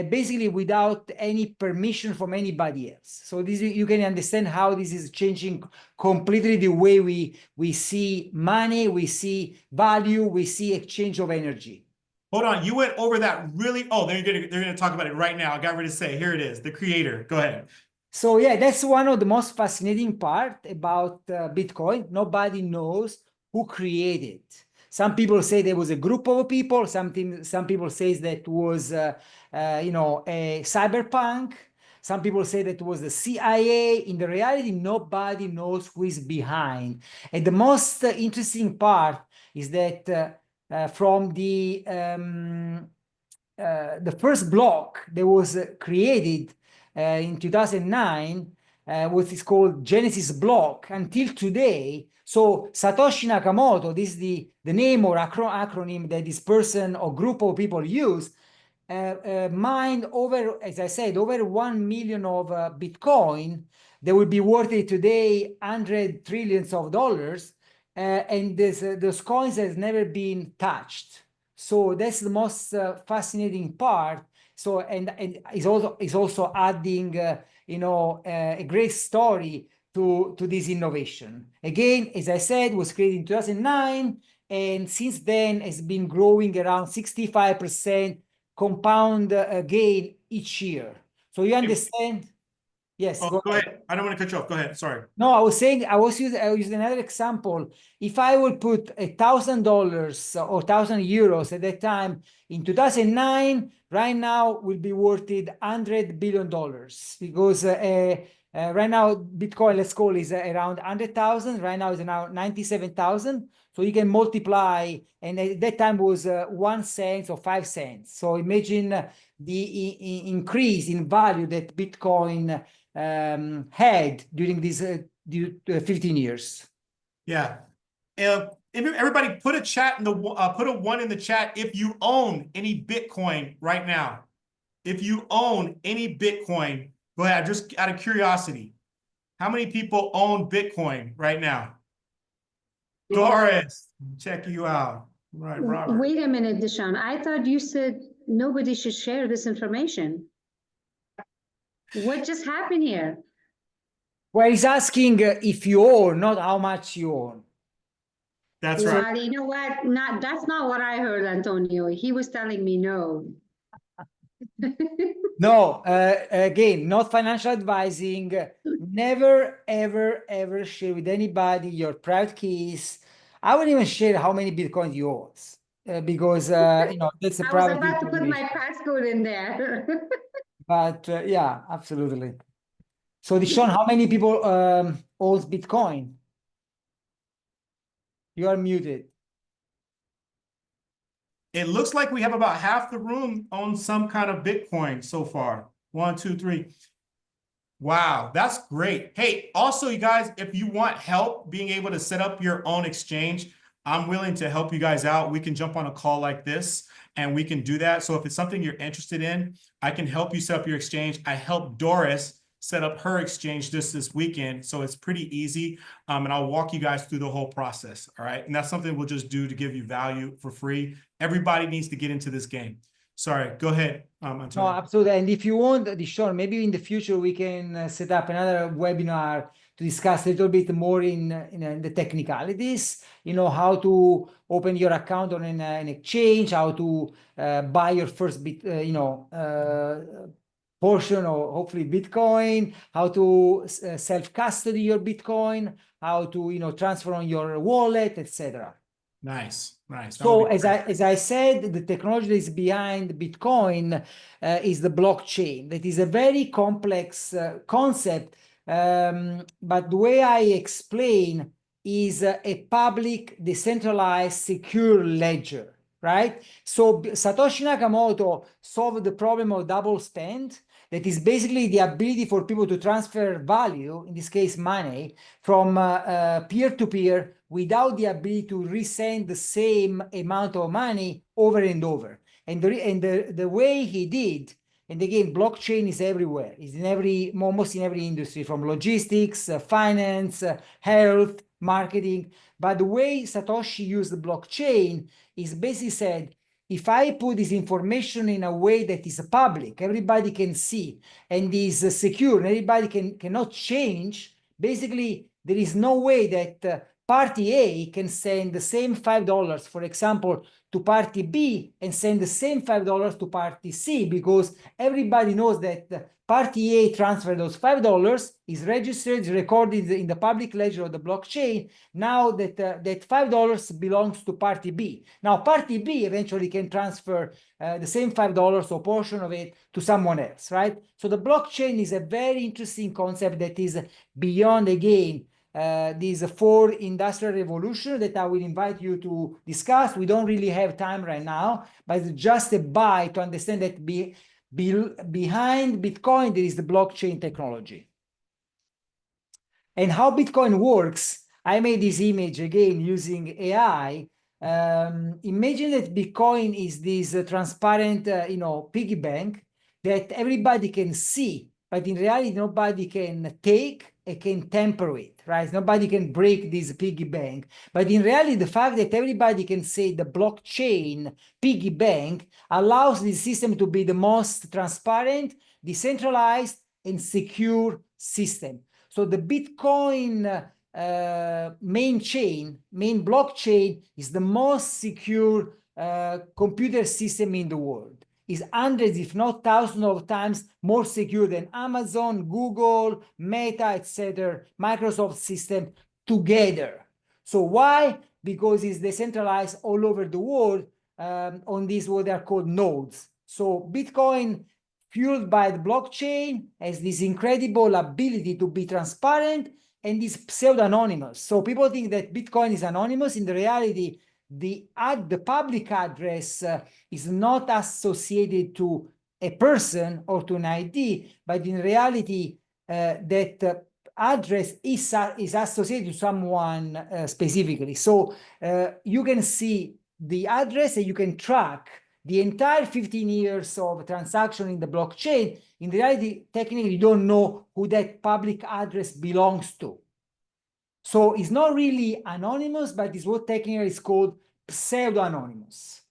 basically without any permission from anybody else. So this, you can understand how this is changing completely the way we see money, we see value, we see exchange of energy. Hold on, you went over that really. Oh, they're gonna talk about it right now. I got ready to say, here it is, the creator. Go ahead. So yeah, that's one of the most fascinating part about Bitcoin. Nobody knows who created. Some people say there was a group of people. Some people say that was a cyberpunk. Some people say that it was the CIA. In the reality, nobody knows who is behind. And the most interesting part is that from the first block that was created in 2009, what is called Genesis block, until today. So Satoshi Nakamoto, this is the name or acronym that this person or group of people use, mined over, as I said, over 1 million of Bitcoin. They will be worth today $100 trillion, and those coins has never been touched. So that's the most fascinating part. So and is also adding a great story to this innovation. Again, as I said, was created in 2009, and since then has been growing around 65% compound gain each year. So you understand? Yes. Oh, go ahead. I don't want to cut you off. Go ahead. Sorry. No, I was saying, I was using another example. If I would put $1,000 or 1,000 euros at that time in 2009 right now will be worth it $100 billion because right now Bitcoin, let's call, is around 100,000. Right now it's around 97,000. So you can multiply, and at that time was 1 cent or 5 cents. So imagine the increase in value that Bitcoin had during these 15 years. Yeah. Everybody put a chat in the put a 1 in the chat if you own any Bitcoin right now. If you own any Bitcoin, go ahead. Just out of curiosity, how many people own Bitcoin right now? Doris, check you out. Right, Robert. Wait a minute, Dishawn. I thought you said nobody should share this information. What just happened here? Well, he's asking if you own, not how much you own. That's right. Well, you know what? That's not what I heard, Antonio. He was telling me no. No, again, not financial advising. Never, ever, ever share with anybody your private keys. I wouldn't even share how many Bitcoin you own because you know, that's a I was private about to put my information. passcode in there. But yeah, absolutely. So Dishawn, how many people owns Bitcoin? You are muted. It looks like we have about half the room on some kind of Bitcoin so far. 1, 2, 3. Wow, that's great. Hey, also, you guys, if you want help being able to set up your own exchange, I'm willing to help you guys out. We can jump on a call like this and we can do that. So if it's something you're interested in, I can help you set up your exchange. I helped Doris set up her exchange just this weekend. So it's pretty easy. And I'll walk you guys through the whole process. All right. And that's something we'll just do to give you value for free. Everybody needs to get into this game. Sorry, go ahead, Antonio. No, absolutely. And if you want, Dishawn, maybe in the future we can set up another webinar to discuss a little bit more in the technicalities. You know, how to open your account on an exchange, how to buy your first portion or hopefully Bitcoin, how to self-custody your Bitcoin, how to transfer on your wallet, etc. Nice, nice. So as I said, the technology that is behind Bitcoin is the blockchain. That is a very complex concept, but the way I explain is a public, decentralized, secure ledger, right? So Satoshi Nakamoto solved the problem of double spend. That is basically the ability for people to transfer value, in this case money, from peer-to-peer without the ability to resend the same amount of money over and over. And the way he did, and again, blockchain is everywhere. It's in almost in every industry, from logistics, finance, health, marketing. But the way Satoshi used the blockchain is basically said, if I put this information in a way that is public, everybody can see, and is secure, and everybody cannot change, basically, there is no way that party A can send the same $5, for example, to party B and send the same $5 to party C, because everybody knows that party A transferred those $5, is registered, recorded in the public ledger of the blockchain. Now that that $5 belongs to party B. Now party B eventually can transfer the same $5 or portion of it to someone else, right? So the blockchain is a very interesting concept that is beyond, again, these 4 industrial revolution that I will invite you to discuss. We don't really have time right now, but it's just a bite to understand that behind Bitcoin, there is the blockchain technology. And how Bitcoin works, I made this image again using AI. Imagine that Bitcoin is this transparent, piggy bank that everybody can see, but in reality, nobody can take and can tamper it, right? Nobody can break this piggy bank. But in reality, the fact that everybody can say the blockchain piggy bank allows this system to be the most transparent, decentralized, and secure system. So the Bitcoin main blockchain is the most secure computer system in the world. Is hundreds, if not thousands of times more secure than Amazon, Google, Meta, etc., Microsoft system together. So why? Because it's decentralized all over the world on these what they are called nodes. So Bitcoin, fueled by the blockchain, has this incredible ability to be transparent and is pseudo-anonymous. So people think that Bitcoin is anonymous. In the reality, the public address is not associated to a person or to an ID, but in reality, that address is associated to someone specifically. So you can see the address and you can track the entire 15 years of transaction in the blockchain. In reality, technically, you don't know who that public address belongs to. So it's not really anonymous, but it's what technically is called pseudo-anonymous.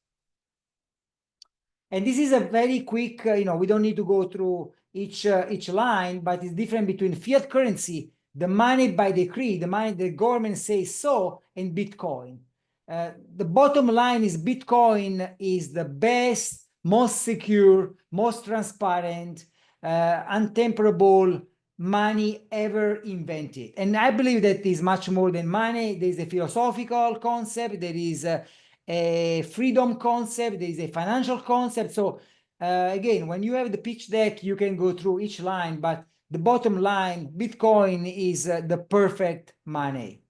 And this is a very quick, we don't need to go through each line, but it's different between fiat currency, the money by decree, the money the government says so, and Bitcoin. The bottom line is Bitcoin is the best, most secure, most transparent, untamperable money ever invented. And I believe that is much more than money. There is a philosophical concept, there is a freedom concept, there is a financial concept. So again, when you have the pitch deck, you can go through each line, but the bottom line, Bitcoin is the perfect money.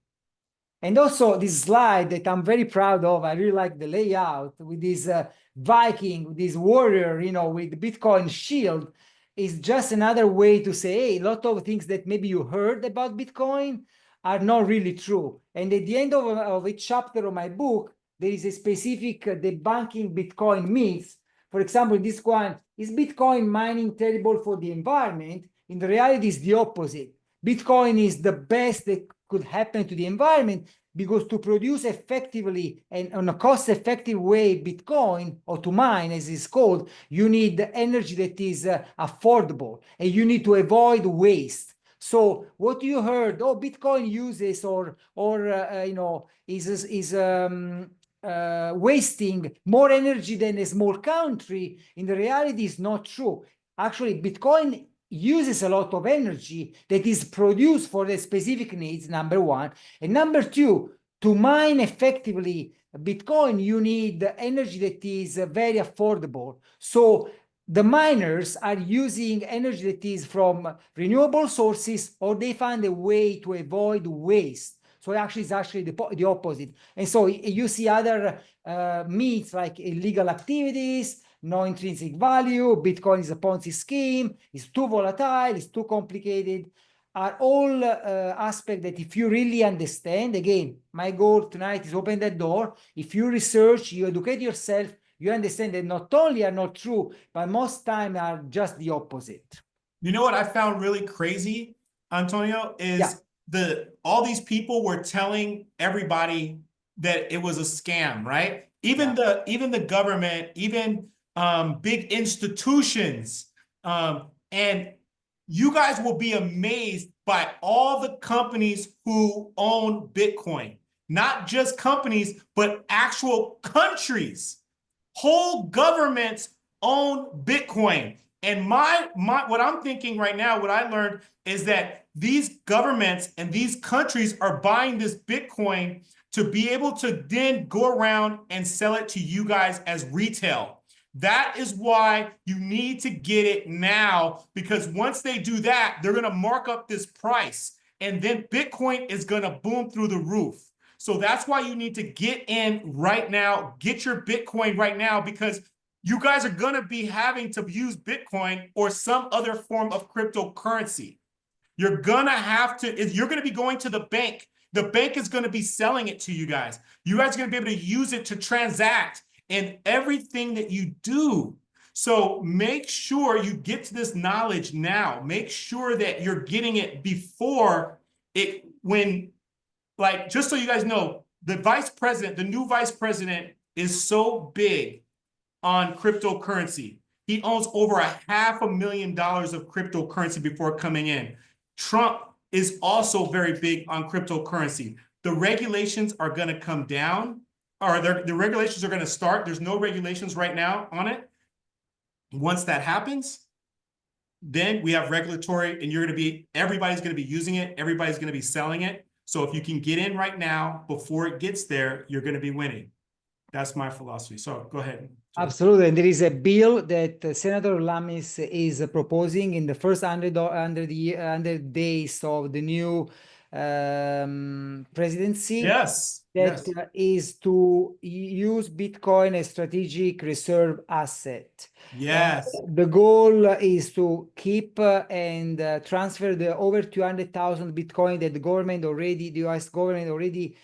And also this slide that I'm very proud of, I really like the layout with this Viking, with this warrior, with the Bitcoin shield, is just another way to say, hey, a lot of things that maybe you heard about Bitcoin are not really true. And at the end of each chapter of my book, there is a specific debunking Bitcoin myths. For example, this one, is Bitcoin mining terrible for the environment? In the reality, it's the opposite. Bitcoin is the best that could happen to the environment, because to produce effectively and on a cost-effective way Bitcoin, or to mine as it's called, you need energy that is affordable, and you need to avoid waste. So what you heard, Bitcoin uses is wasting more energy than a small country, in the reality is not true. Actually, Bitcoin uses a lot of energy that is produced for the specific needs, number one. And number two, to mine effectively Bitcoin, you need energy that is very affordable. So the miners are using energy that is from renewable sources, or they find a way to avoid waste. So actually, it's actually the opposite. And so you see other myths like illegal activities, no intrinsic value, Bitcoin is a Ponzi scheme, it's too volatile, it's too complicated, are all aspects that if you really understand, again, my goal tonight is open that door. If you research, you educate yourself, you understand that not only are not true, but most time are just the opposite. You know what I found really crazy, Antonio, is all these people were telling everybody that it was a scam, right? Even the government, even big institutions, and you guys will be amazed by all the companies who own Bitcoin. Not just companies, but actual countries. Whole governments own Bitcoin. And what I'm thinking right now, what I learned is that these governments and these countries are buying this Bitcoin to be able to then go around and sell it to you guys as retail. That is why you need to get it now, because once they do that, they're going to mark up this price, and then Bitcoin is going to boom through the roof. So that's why you need to get in right now, get your Bitcoin right now, because you guys are going to be having to use Bitcoin or some other form of cryptocurrency. You're going to have to, you're going to be going to the bank. The bank is going to be selling it to you guys. You guys are going to be able to use it to transact in everything that you do. So make sure you get to this knowledge now. Make sure that you're getting it before it, just so you guys know, the new vice president is so big on cryptocurrency. He owns over $500,000 of cryptocurrency before coming in. Trump is also very big on cryptocurrency. The regulations are going to come down, or the regulations are going to start. There's no regulations right now on it. Once that happens, then we have regulatory, and everybody's going to be using it. Everybody's going to be selling it. So if you can get in right now before it gets there, you're going to be winning. That's my philosophy. So go ahead. Absolutely. And there is a bill that Senator Lamis is proposing in the first 100 days of the new presidency. Yes, That yes. is to use Bitcoin as strategic reserve asset. Yes. The goal is to keep and transfer the over 200,000 Bitcoin that the US government already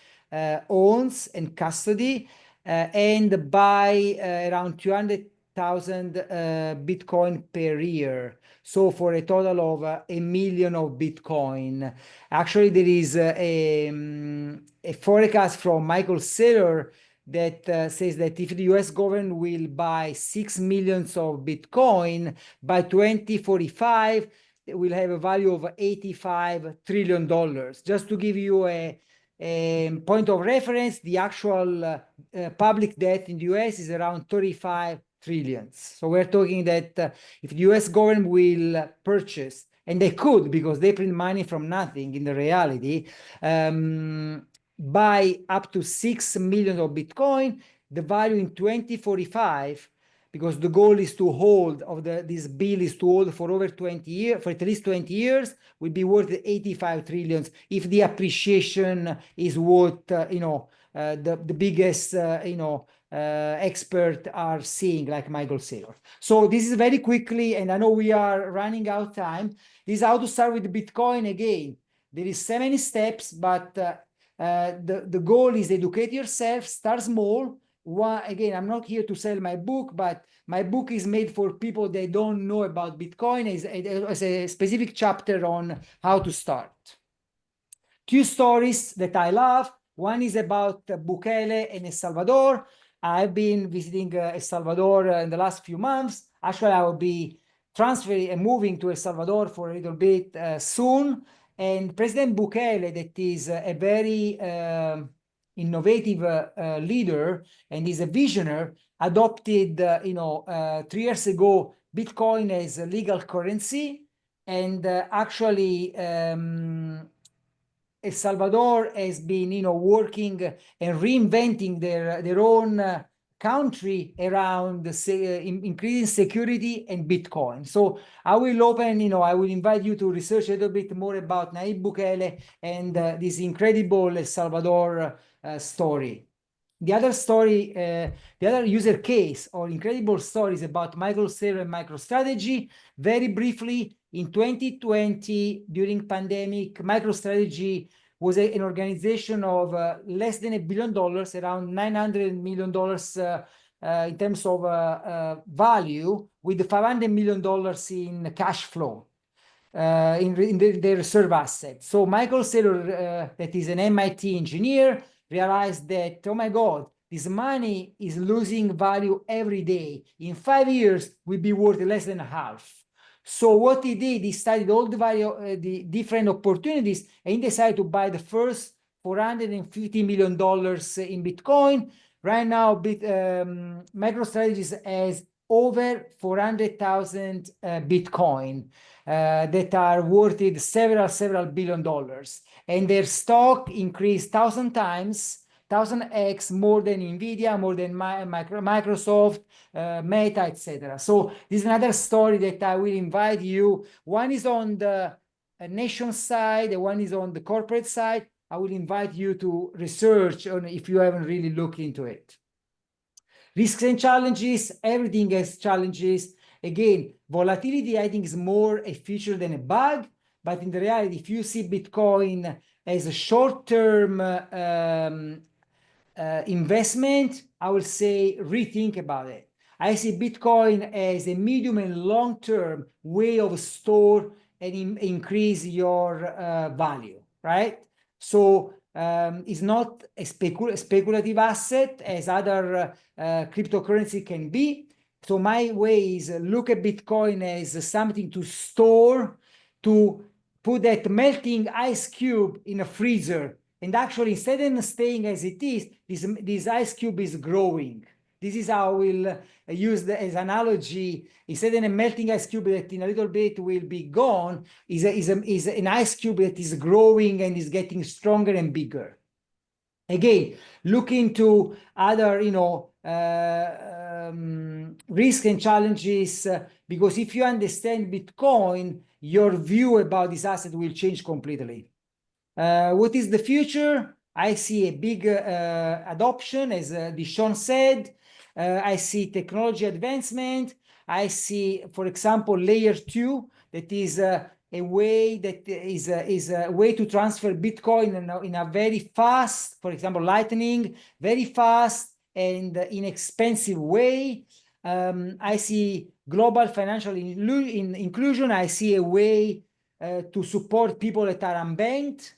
owns and custody, and buy around 200,000 Bitcoin per year. So for a total of 1 million of Bitcoin. Actually, there is a forecast from Michael Saylor that says that if the US government will buy 6 millions of Bitcoin by 2045, it will have a value of $85 trillion. Just to give you a point of reference, the actual public debt in the US is around 35 trillions. So we're talking that if the US government will purchase, and they could because they print money from nothing in the reality, buy up to 6 million of Bitcoin, the value in 2045, because the goal is to hold this bill is to hold for over 20 years, for at least 20 years, will be worth 85 trillions if the appreciation is what the biggest expert are seeing, like Michael Saylor. So this is very quickly, and I know we are running out of time. This is how to start with Bitcoin again. There is so many steps, but the goal is educate yourself, start small. Again, I'm not here to sell my book, but my book is made for people that don't know about Bitcoin as a specific chapter on how to start. Two stories that I love. One is about Bukele in El Salvador. I've been visiting El Salvador in the last few months. Actually, I will be transferring and moving to El Salvador for a little bit soon. And President Bukele, that is a very innovative leader and is a visionary, adopted 3 years ago Bitcoin as a legal currency, and actually El Salvador has been working and reinventing their own country around increasing security and Bitcoin. So I will I will invite you to research a little bit more about Nayib Bukele and this incredible El Salvador story. The other story, the other user case or incredible stories about Michael Saylor and MicroStrategy. Very briefly, in 2020, during pandemic, MicroStrategy was an organization of less than $1 billion, around $900 million in terms of value, with $500 million in cash flow. In their reserve assets. So Michael Saylor, that is an MIT engineer, realized that, oh my God, this money is losing value every day. In 5 years, will be worth less than half. So what he did, he studied all the different opportunities, and he decided to buy the first $450 million in Bitcoin. Right now, MicroStrategy has over 400,000 Bitcoin that are worth several $billion. And their stock increased 1,000 times, 1,000x more than NVIDIA, more than Microsoft, Meta, etc. So this is another story that I will invite you. One is on the nation side, and one is on the corporate side. I will invite you to research on if you haven't really looked into it. Risks and challenges, everything has challenges. Again, volatility, I think, is more a feature than a bug. But in the reality, if you see Bitcoin as a short-term investment, I will say rethink about it. I see Bitcoin as a medium and long-term way of store and increase your value, right? So it's not a speculative asset as other cryptocurrency can be. So my way is look at Bitcoin as something to store, to put that melting ice cube in a freezer. And actually, instead of staying as it is, this ice cube is growing. This is how we'll use as analogy. Instead of a melting ice cube that in a little bit will be gone, is an ice cube that is growing and is getting stronger and bigger. Again, look into other, risk and challenges, because if you understand Bitcoin, your view about this asset will change completely. What is the future? I see a big adoption, as Dishawn said. I see technology advancement. I see, for example, layer 2, that is a way to transfer Bitcoin in a very fast, for example, Lightning, very fast and inexpensive way. I see global financial inclusion. I see a way to support people that are unbanked,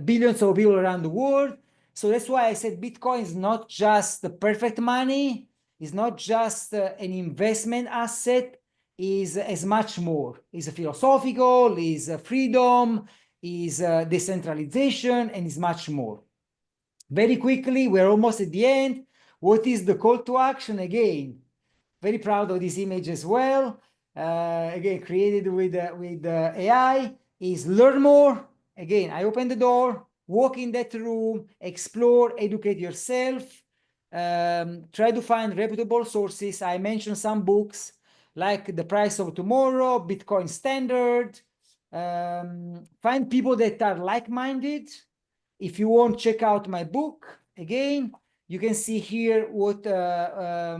billions of people around the world. So that's why I said Bitcoin is not just the perfect money, it's not just an investment asset, is as much more. Is philosophical, is freedom, is decentralization, and is much more. Very quickly, we're almost at the end. What is the call to action? Again, very proud of this image as well. Again, created with AI, is learn more. Again, I open the door, walk in that room, explore, educate yourself. Try to find reputable sources. I mentioned some books like The Price of Tomorrow, Bitcoin Standard. Find people that are like-minded. If you want, check out my book. Again, you can see here what are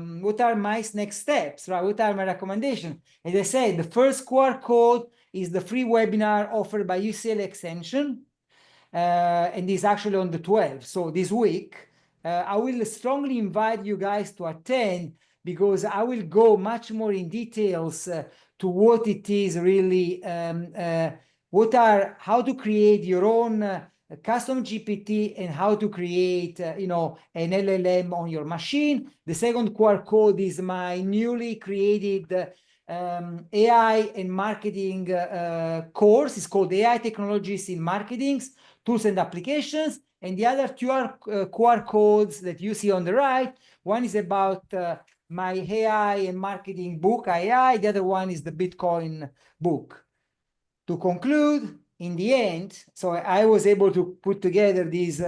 my next steps, right? What are my recommendations? As I said, the first QR code is the free webinar offered by UCLA Extension, and is actually on the 12th. So this week, I will strongly invite you guys to attend, because I will go much more in details to what it is really, how to create your own custom GPT and how to create, an LLM on your machine. The second QR code is my newly created AI and marketing course. It's called AI Technologies in Marketing, Tools and Applications. And the other QR codes that you see on the right, one is about my AI and marketing book, AI. The other one is the Bitcoin book. To conclude, in the end, so I was able to put together these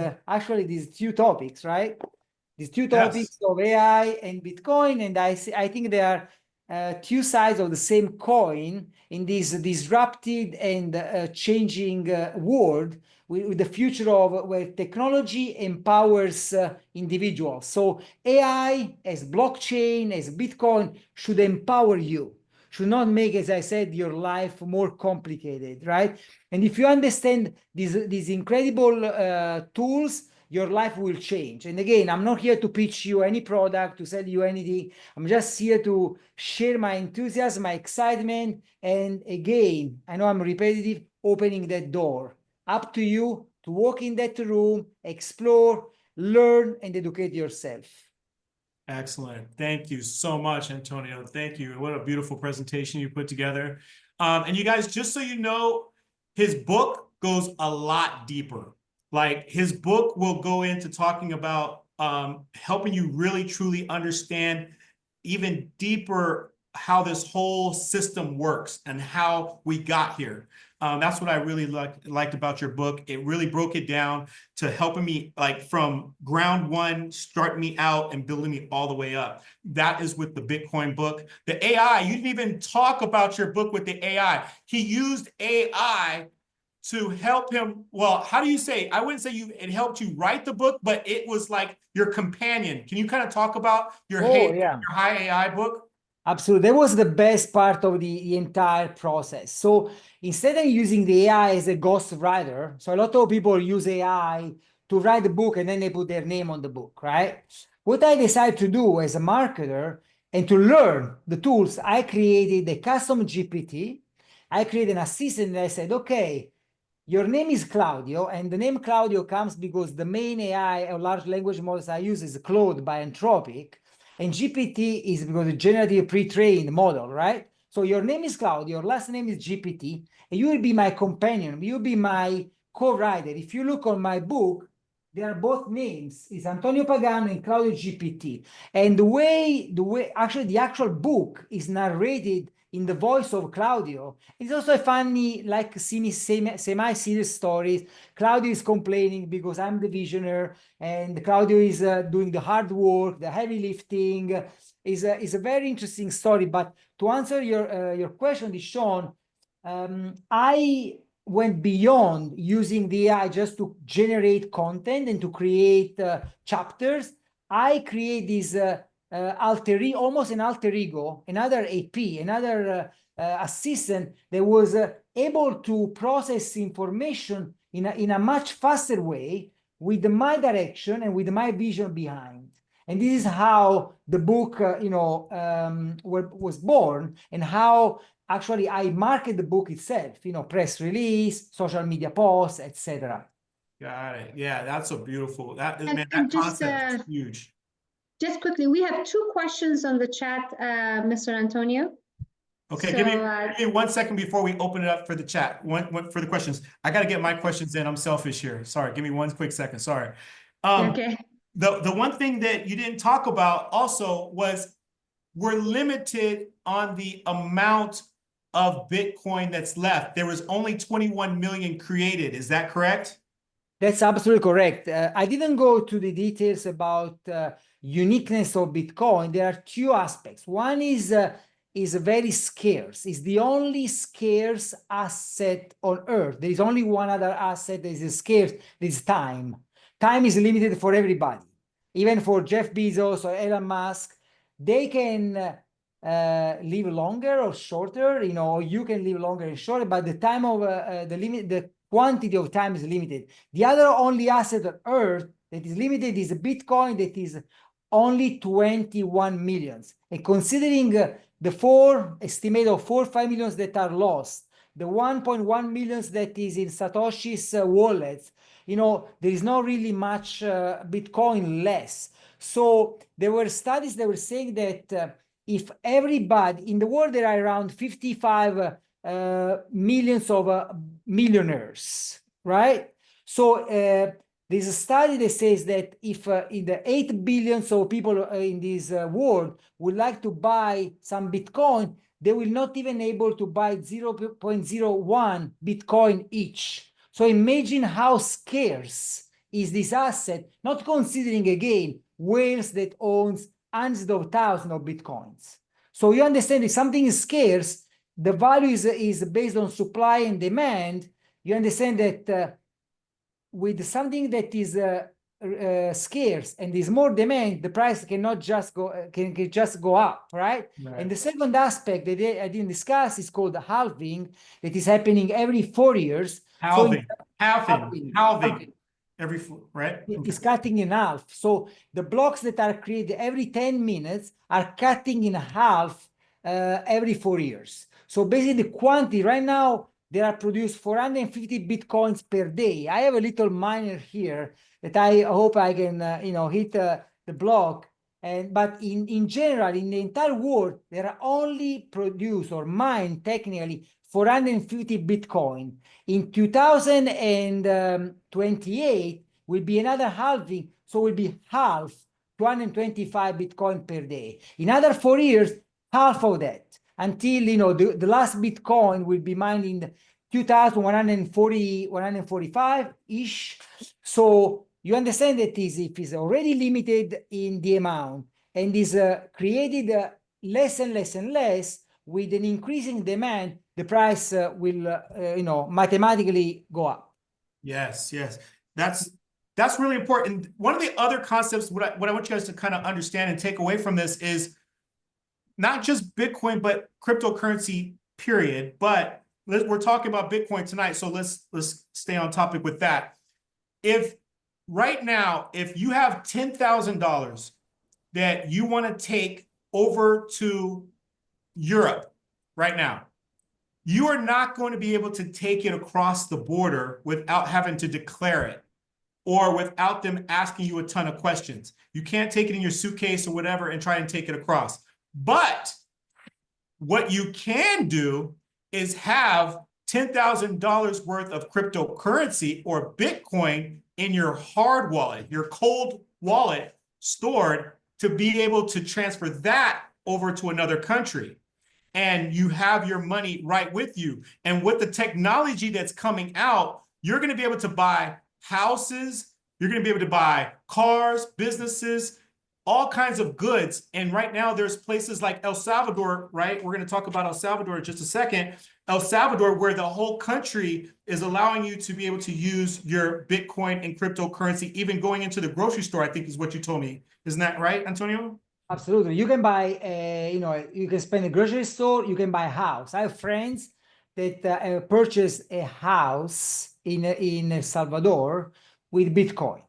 two topics, right? These two topics of AI and Bitcoin, and I think they are two sides of the same coin in this disrupted and changing world, with the future of where technology empowers individuals. So AI as blockchain, as Bitcoin, should empower you, should not make, as I said, your life more complicated, right? And if you understand these incredible tools, your life will change. And again, I'm not here to pitch you any product, to sell you anything. I'm just here to share my enthusiasm, my excitement. And again, I know I'm repetitive, opening that door. Up to you to walk in that room, explore, learn, and educate yourself. Excellent. Thank you so much, Antonio. Thank you. What a beautiful presentation you put together. And you guys, just so you know, his book goes a lot deeper. Like, his book will go into talking about helping you really truly understand even deeper how this whole system works and how we got here. That's what I really liked about your book. It really broke it down to helping me, like, from ground one, starting me out and building me all the way up. That is with the Bitcoin book. The AI, you didn't even talk about your book with the AI. He used AI to help him. Well, how do you say? I wouldn't say it helped you write the book, but it was like your companion. Can you kind of talk about your high AI book? Absolutely. That was the best part of the entire process. So instead of using the AI as a ghostwriter, so a lot of people use AI to write the book and then they put their name on the book, right? What I decided to do as a marketer and to learn the tools, I created a custom GPT. I created an assistant and I said, okay, your name is Claudio, and the name Claudio comes because the main AI or large language models I use is Claude by Anthropic. And GPT is because the generative pre-trained model, right? So your name is Claudio, your last name is GPT, and you will be my companion. You'll be my co-writer. If you look on my book, they are both names. It's Antonio Pagano and Claudio GPT. And the way actually the actual book is narrated in the voice of Claudio. It's also a funny, like semi-serious stories. Claudio is complaining because I'm the visionary, and Claudio is doing the hard work, the heavy lifting. Is a very interesting story. But to answer your question, Dishawn, I went beyond using the AI just to generate content and to create chapters. I create this almost an alter ego, another AP, another assistant that was able to process information in a much faster way with my direction and with my vision behind. And this is how the book, was born, and how actually I market the book itself, press release, social media posts, etc. Got it. Yeah, that's so beautiful. That And- man, and that just, concept is huge. Just quickly, we have 2 questions on the chat, Mr. Antonio. Okay, So, give me 1 second before we open it up for the chat. One for the questions. I got to get my questions in. I'm selfish here. Sorry, give me 1 quick second. Sorry. okay. The one thing that you didn't talk about also was we're limited on the amount of Bitcoin that's left. There was only 21 million created. Is that correct? That's absolutely correct. I didn't go to the details about uniqueness of Bitcoin. There are 2 aspects. One is very scarce. It's the only scarce asset on Earth. There is only one other asset that is scarce. This time. Time is limited for everybody, even for Jeff Bezos or Elon Musk. They can live longer or shorter. You can live longer and shorter, but the time of the quantity of time is limited. The other only asset on Earth that is limited is a Bitcoin that is only 21 millions. And considering the estimate of 4 or 5 millions that are lost, the 1.1 millions that is in Satoshi's wallets, there is not really much Bitcoin less. So there were studies that were saying that if everybody in the world, there are around 55 millions of millionaires, right? So there's a study that says that if in the 8 billion of people in this world would like to buy some Bitcoin, they will not even able to buy 0.01 Bitcoin each. So imagine how scarce is this asset, not considering again whales that owns hundreds of thousands of Bitcoins. So you understand if something is scarce, the value is based on supply and demand. You understand that with something that is scarce and is more demand, the price cannot just go up, right? And the second aspect that I didn't discuss is called the halving, that is happening every 4 years. Halving. Halving. Right? It's cutting in half. So the blocks that are created every 10 minutes are cutting in half every 4 years. So basically the quantity right now, there are produced 450 Bitcoins per day. I have a little miner here that I hope I can, hit the block. But in general, in the entire world, there are only produced or mined technically 450 Bitcoin. In 2028 will be another halving, so will be half, 225 Bitcoin per day. In another 4 years, half of that, until the last Bitcoin will be mined in 145-ish. So you understand that if it's already limited in the amount and is created less and less and less, with an increasing demand, the price will, mathematically go up. Yes. That's really important. One of the other concepts, what I want you guys to kind of understand and take away from this is not just Bitcoin, but cryptocurrency, period. But we're talking about Bitcoin tonight, so let's stay on topic with that. If right now, if you have $10,000 that you want to take over to Europe right now, you are not going to be able to take it across the border without having to declare it or without them asking you a ton of questions. You can't take it in your suitcase or whatever and try and take it across. But what you can do is have $10,000 worth of cryptocurrency or Bitcoin in your hard wallet, your cold wallet stored to be able to transfer that over to another country. and you have your money right with you. And with the technology that's coming out, you're going to be able to buy houses, you're going to be able to buy cars, businesses, all kinds of goods. And right now there's places like El Salvador, right? We're going to talk about El Salvador in just a second. El Salvador, where the whole country is allowing you to be able to use your Bitcoin and cryptocurrency, even going into the grocery store, I think is what you told me. Isn't that right, Antonio? Absolutely. You can buy, you can spend a grocery store, you can buy a house. I have friends that purchased a house in El Salvador with Bitcoin.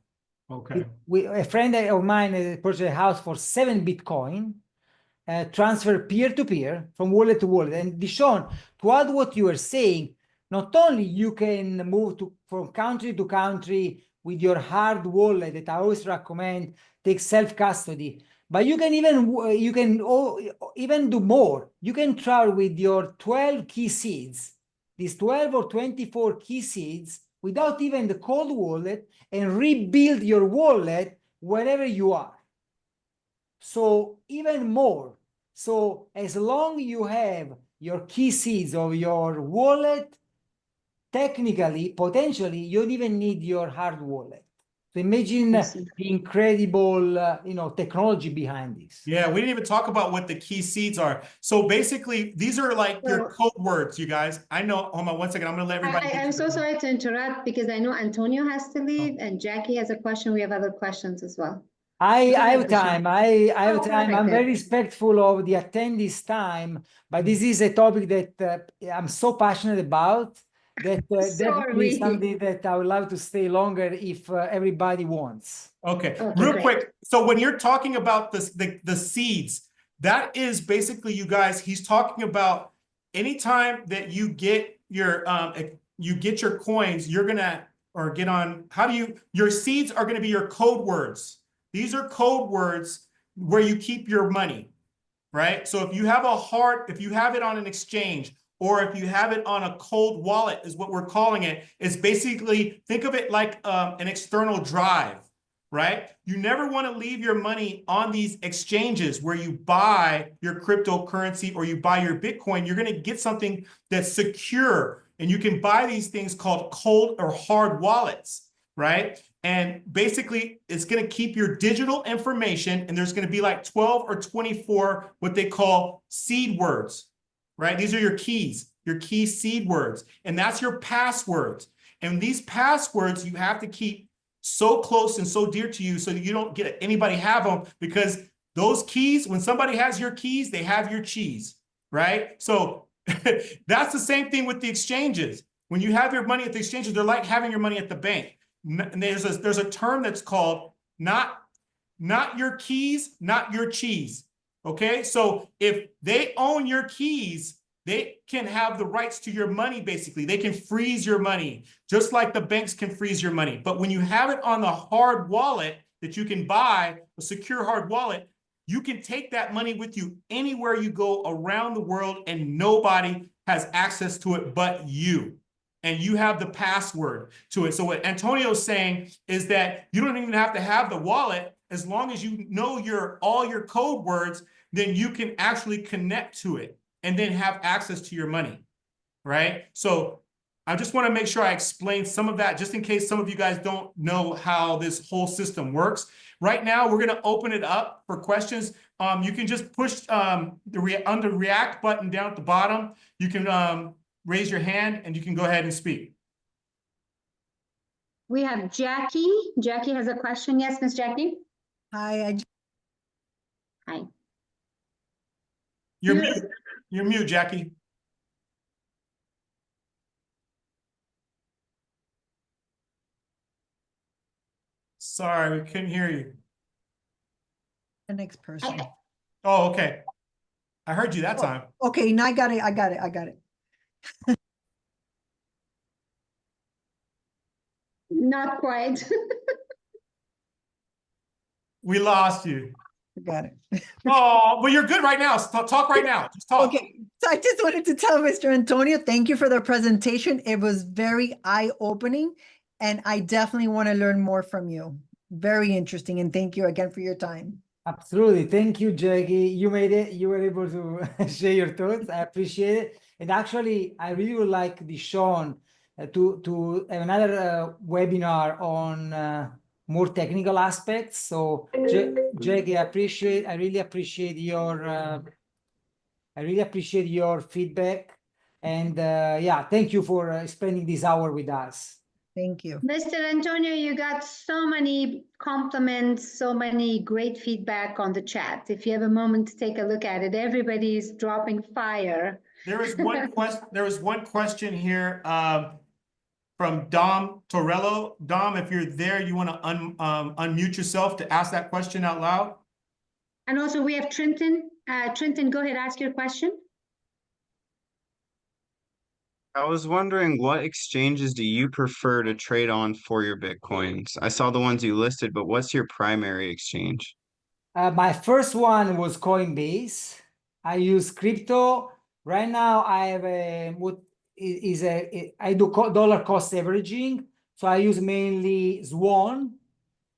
Okay. A friend of mine purchased a house for 7 Bitcoin, transfer peer-to-peer from wallet to wallet. And Dishawn, to add what you were saying, not only you can move from country to country with your hard wallet that I always recommend, take self-custody, but you can even do more. You can travel with your 12 key seeds, these 12 or 24 key seeds, without even the cold wallet, and rebuild your wallet wherever you are. So even more. So as long as you have your key seeds of your wallet, technically, potentially, you don't even need your hard wallet. So imagine the incredible, technology behind this. Yeah, we didn't even talk about what the key seeds are. So basically, these are like your code words, you guys. I know. Hold on one second. I'm going to let everybody. I'm so sorry to interrupt because I know Antonio has to leave and Jackie has a question. We have other questions as well. I have Dishawn. time. I have time. I'm perfect. very respectful of the attendees' time, but this is a topic that I'm so passionate about that definitely Sorry. something that I would love to stay longer if everybody wants. Okay, Okay, real great. quick. So when you're talking about the seeds, that is basically, you guys, he's talking about anytime that you get your coins, you're gonna, or get on, your seeds are gonna be your code words. These are code words where you keep your money, right? So if you have it on an exchange, or if you have it on a cold wallet, is what we're calling it. It's basically, think of it like an external drive, right? You never want to leave your money on these exchanges where you buy your cryptocurrency or you buy your Bitcoin. You're going to get something that's secure, and you can buy these things called cold or hard wallets, right? And basically, it's going to keep your digital information, and there's going to be like 12 or 24 what they call seed words, right? These are your keys, your key seed words, and that's your passwords. And these passwords you have to keep so close and so dear to you so that you don't get anybody have them, because those keys, when somebody has your keys, they have your cheese, right? So that's the same thing with the exchanges. When you have your money at the exchanges, they're like having your money at the bank. And there's a term that's called not your keys, not your cheese. Okay, so if they own your keys, they can have the rights to your money. Basically, they can freeze your money, just like the banks can freeze your money. But when you have it on the hard wallet that you can buy, a secure hard wallet, you can take that money with you anywhere you go around the world, and nobody has access to it but you. And you have the password to it. So what Antonio's saying is that you don't even have to have the wallet. As long as you know all your code words, then you can actually connect to it and then have access to your money, right? So I just want to make sure I explain some of that, just in case some of you guys don't know how this whole system works. Right now, we're going to open it up for questions. You can just push under React button down at the bottom. You can raise your hand and you can go ahead and speak. We have Jackie. Jackie has a question. Yes, Miss Jackie? Hi, Hi. You're mute. You're mute, Jackie. Sorry, we couldn't hear you. the next person. Oh, okay. I heard you that time. Okay, now I got it. Not quite. We lost you. I got it. Oh, but you're good right now. Talk right now. Just talk. Okay, so I just wanted to tell Mr. Antonio, thank you for the presentation. It was very eye-opening, and I definitely want to learn more from you. Very interesting, and thank you again for your time. Absolutely. Thank you, Jackie. You made it. You were able to share your thoughts. I appreciate it. And actually, I really would like Dishawn to have another webinar on more technical aspects. So, Jackie, I really appreciate your feedback. And yeah, thank you for spending this hour with us. Thank you. Mr. Antonio, you got so many compliments, so many great feedback on the chat. If you have a moment to take a look at it, everybody is dropping fire. There is one question. There was one question here from Dom Torello. Dom, if you're there, you want to unmute yourself to ask that question out loud. And also we have Trenton. Trenton, go ahead, ask your question. I was wondering, what exchanges do you prefer to trade on for your Bitcoins? I saw the ones you listed, but what's your primary exchange? My first one was Coinbase. I use crypto. Right now, I have I do dollar cost averaging. So I use mainly Swan.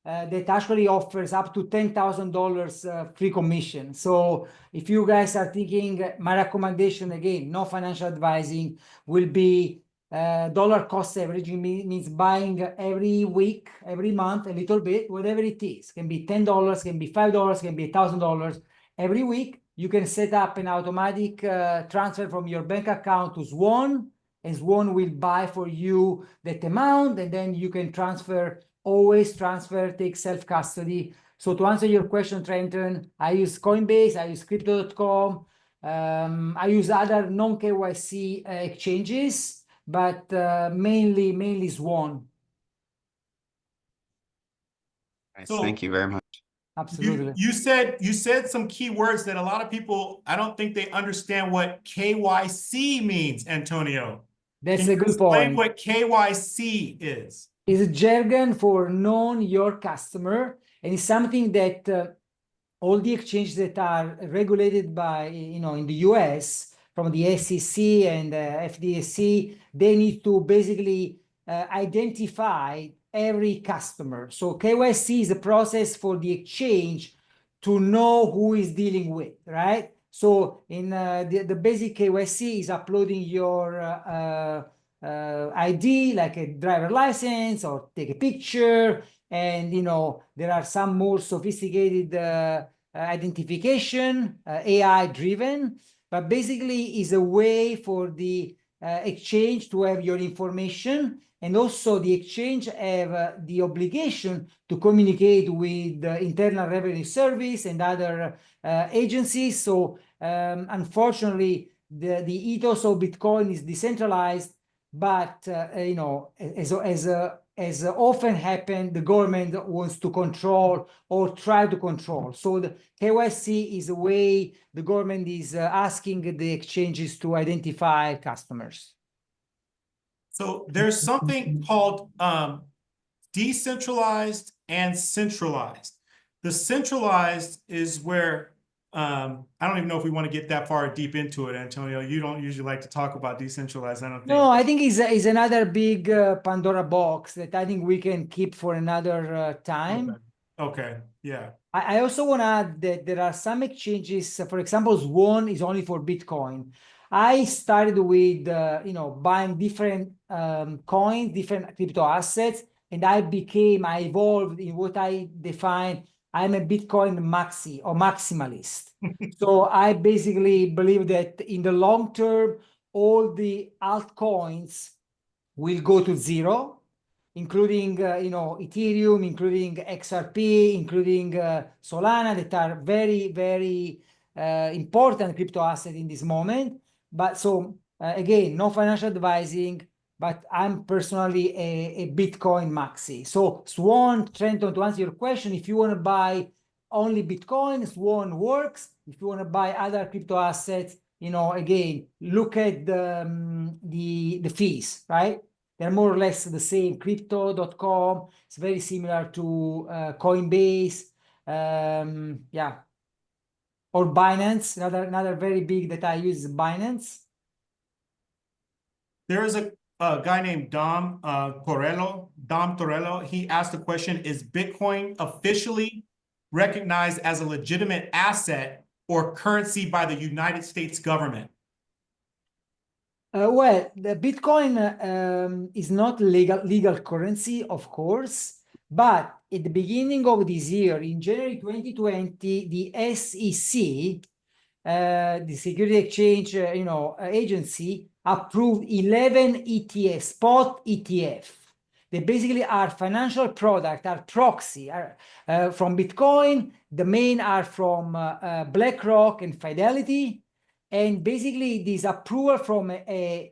That actually offers up to $10,000 free commission. So if you guys are thinking, my recommendation, again, no financial advising, will be dollar cost averaging, means buying every week, every month, a little bit, whatever it is. Can be $10, can be $5, can be $1,000 every week. You can set up an automatic transfer from your bank account to Swan, and Swan will buy for you that amount, and then you can transfer. Always transfer, take self-custody. So to answer your question, Trenton, I use Coinbase, I use Crypto.com, I use other non-KYC exchanges, but mainly Swan. Nice, So- thank you very much. Absolutely. You said some key words that a lot of people, I don't think they understand what KYC means, Antonio. That's Can a you good explain point. what KYC is? It's a jargon for known your customer, and it's something that all the exchanges that are regulated by, in the US, from the SEC and FDIC, they need to basically identify every customer. So KYC is a process for the exchange to know who is dealing with, right? So in the basic KYC is uploading your ID, like a driver license, or take a picture. And, there are some more sophisticated identification, AI driven, but basically is a way for the exchange to have your information, and also the exchange have the obligation to communicate with the Internal Revenue Service and other agencies. So unfortunately, the ethos of Bitcoin is decentralized, but as often happened, the government wants to control or try to control. So the KYC is a way the government is asking the exchanges to identify customers. So there's something called decentralized and centralized. The centralized is where I don't even know if we want to get that far deep into it, Antonio. You don't usually like to talk about decentralized, I don't think. No, I think is another big Pandora box that I think we can keep for another time. Okay, yeah. I also want to add that there are some exchanges, for example, Swan is only for Bitcoin. I started with, buying different coins, different crypto assets, and I evolved in what I define. I'm a Bitcoin maxi or maximalist. So I basically believe that in the long term, all the altcoins will go to zero, including Ethereum, including XRP, including Solana, that are very, very important crypto asset in this moment. But so again, no financial advising, but I'm personally a Bitcoin maxi. So Swan, Trenton, to answer your question, if you want to buy only Bitcoin, Swan works. If you want to buy other crypto assets, again, look at the fees, right? They're more or less the same. Crypto.com, it's very similar to Coinbase, yeah. Or Binance, another very big that I use is Binance. There is a guy named Dom Torello. He asked the question, is Bitcoin officially recognized as a legitimate asset or currency by the United States government? Well, the Bitcoin is not legal currency, of course, but at the beginning of this year, in January 2020, the SEC, the Security Exchange, agency, approved 11 ETF, spot ETF. They basically are financial product, are proxy, from Bitcoin. The main are from BlackRock and Fidelity. And basically, this approval from an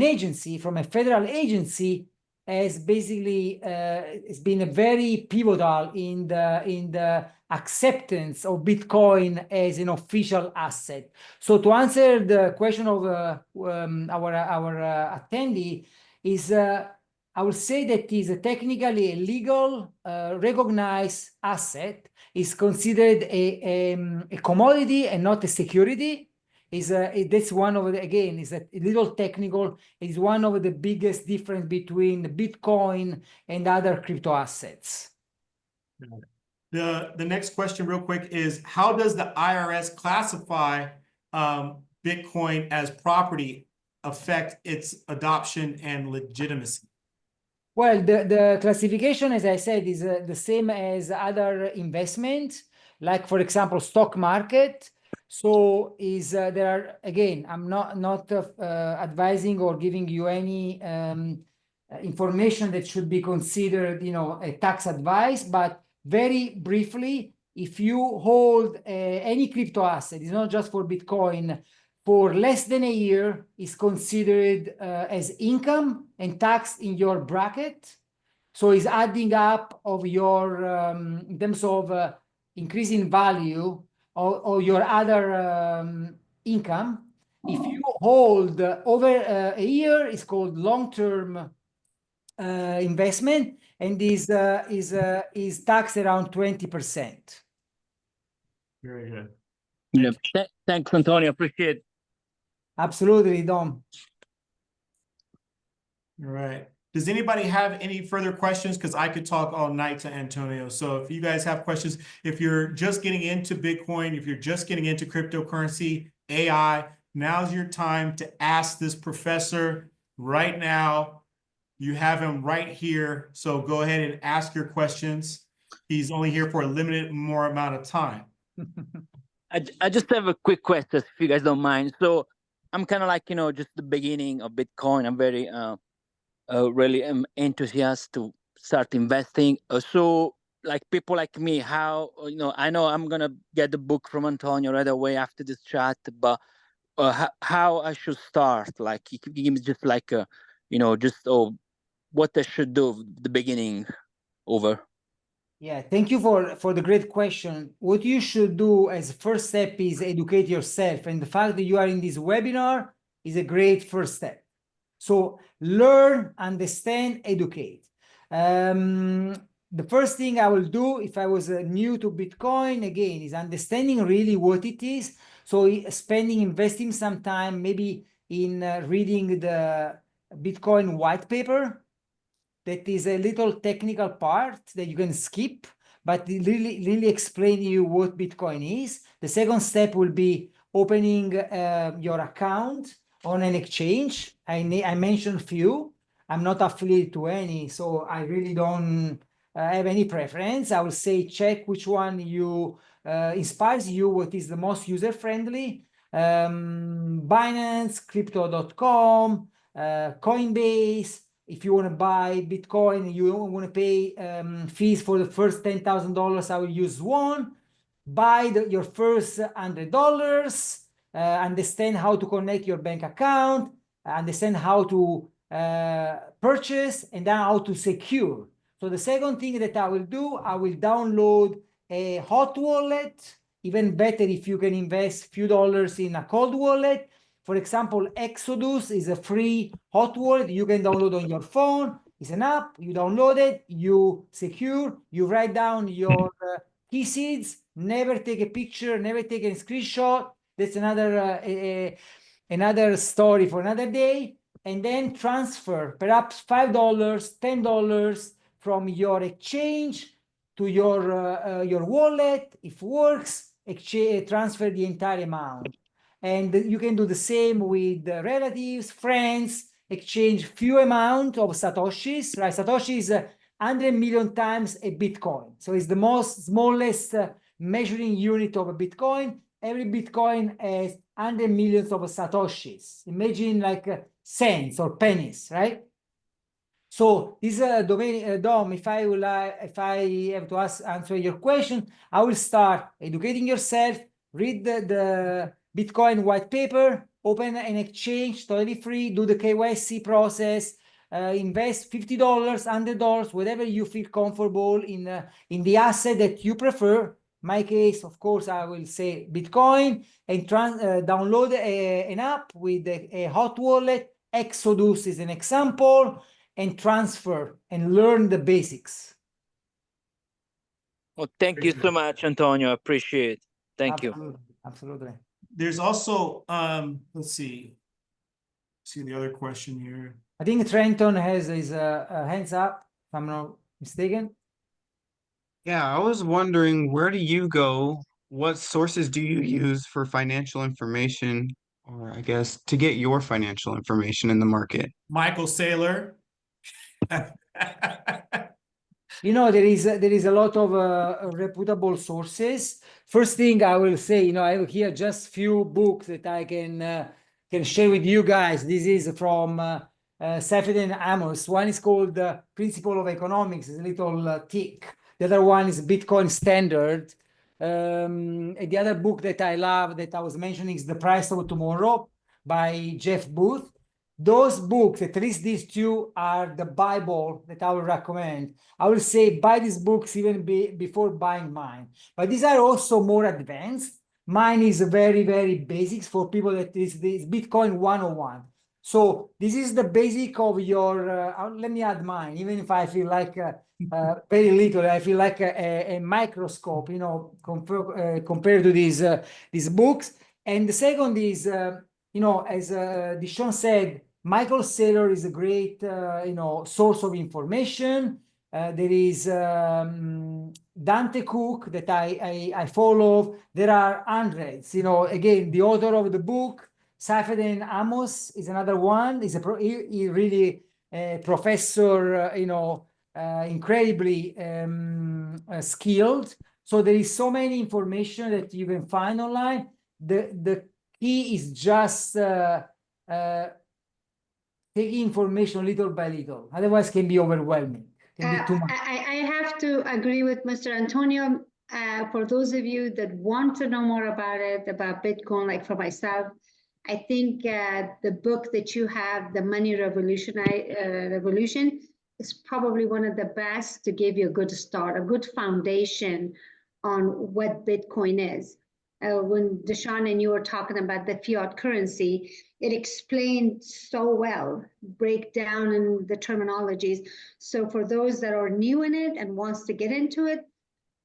agency, from a federal agency, has basically has been very pivotal in the acceptance of Bitcoin as an official asset. So to answer the question of our attendee, is I would say that is technically a legal recognized asset, is considered a commodity and not a security. That's one of the, again, is a little technical, is one of the biggest difference between Bitcoin and other crypto assets. The next question real quick is, how does the IRS classify Bitcoin as property affect its adoption and legitimacy? Well, the classification, as I said, is the same as other investments, like, for example, stock market. So there are, again, I'm not advising or giving you any information that should be considered, a tax advice, but very briefly, if you hold any crypto asset, it's not just for Bitcoin, for less than a year, is considered as income and taxed in your bracket. So it's adding up of your, in terms of increasing value or your other income. If you hold over a year, it's called long-term investment, and is taxed around 20%. Very good. Thanks, Antonio. Appreciate it. Absolutely, Dom. All right. Does anybody have any further questions? Because I could talk all night to Antonio. So if you guys have questions, if you're just getting into Bitcoin, if you're just getting into cryptocurrency, AI, now's your time to ask this professor right now. You have him right here. So go ahead and ask your questions. He's only here for a limited more amount of time. I just have a quick question, if you guys don't mind. So I'm kind of like, just the beginning of Bitcoin. I'm very, really enthusiastic to start investing. So like people like me, how, I know I'm going to get the book from Antonio right away after this chat, but how I should start? Like, you could give me just like, what I should do, the beginning over. Yeah, thank you for the great question. What you should do as first step is educate yourself. And the fact that you are in this webinar is a great first step. So learn, understand, educate. The first thing I will do if I was new to Bitcoin, again, is understanding really what it is. So investing some time maybe in reading the Bitcoin white paper. That is a little technical part that you can skip, but it really explain you what Bitcoin is. The second step will be opening your account on an exchange. I mentioned few. I'm not affiliated to any, so I really don't have any preference. I will say check which one inspires you, what is the most user-friendly. Binance, Crypto.com, Coinbase. If you want to buy Bitcoin, you want to pay fees for the first $10,000, I will use one. Buy your first $100, understand how to connect your bank account, understand how to purchase, and then how to secure. So the second thing that I will do, I will download a hot wallet. Even better if you can invest a few dollars in a cold wallet. For example, Exodus is a free hot wallet you can download on your phone. It's an app, you download it, you secure, you write down your key seeds, never take a picture, never take a screenshot. That's another story for another day. And then transfer perhaps $5, $10 from your exchange to your wallet. If works, exchange, transfer the entire amount. And you can do the same with relatives, friends, exchange few amount of Satoshis, right? Satoshi is 100 million times a Bitcoin. So it's the most smallest measuring unit of a Bitcoin. Every Bitcoin has 100 millions of Satoshis. Imagine like cents or pennies, right? So this domain, Dom, if I have to answer your question, I will start educating yourself, read the Bitcoin white paper, open an exchange, totally free, do the KYC process, invest $50, $100, whatever you feel comfortable in the asset that you prefer. My case, of course, I will say Bitcoin, and download an app with a hot wallet. Exodus is an example, and transfer and learn the basics. Well, thank you so much, Antonio. I appreciate it. Thank you. Absolutely. There's also, let's see the other question here. I think Trenton has his hands up, if I'm not mistaken. Yeah, I was wondering, where do you go? What sources do you use for financial information, or I guess to get your financial information in the market? Michael Saylor. You know, there is a lot of reputable sources. First thing I will say, you know, I have here just few books that I can share with you guys. This is from Safed and Amos. One is called Principle of Economics. It's a little thick. The other one is Bitcoin Standard. And the other book that I love that I was mentioning is The Price of Tomorrow by Jeff Booth. Those books, at least these two, are the Bible that I would recommend. I will say buy these books even before buying mine. But these are also more advanced. Mine is very, very basics for people that is Bitcoin 101. So this is the basic of your, let me add mine, even if I feel like very little, I feel like a microscope, you know, compared to these books. And the second is, you know, as Dishawn said, Michael Saylor is a great, you know, source of information. There is Dante Cook that I follow. There are hundreds. You know, again, the author of the book, Safed and Amos, is another one. He's he really professor, you know, incredibly skilled. So there is so many information that you can find online. The key is just taking information little by little. Otherwise, it can be overwhelming. Can be too much. I have to agree with Mr. Antonio. For those of you that want to know more about it, about Bitcoin, like for myself, I think the book that you have, The Money Revolution, is probably one of the best to give you a good start, a good foundation on what Bitcoin is. When Dishawn and you were talking about the fiat currency, it explained so well, break down in the terminologies. So for those that are new in it and wants to get into it,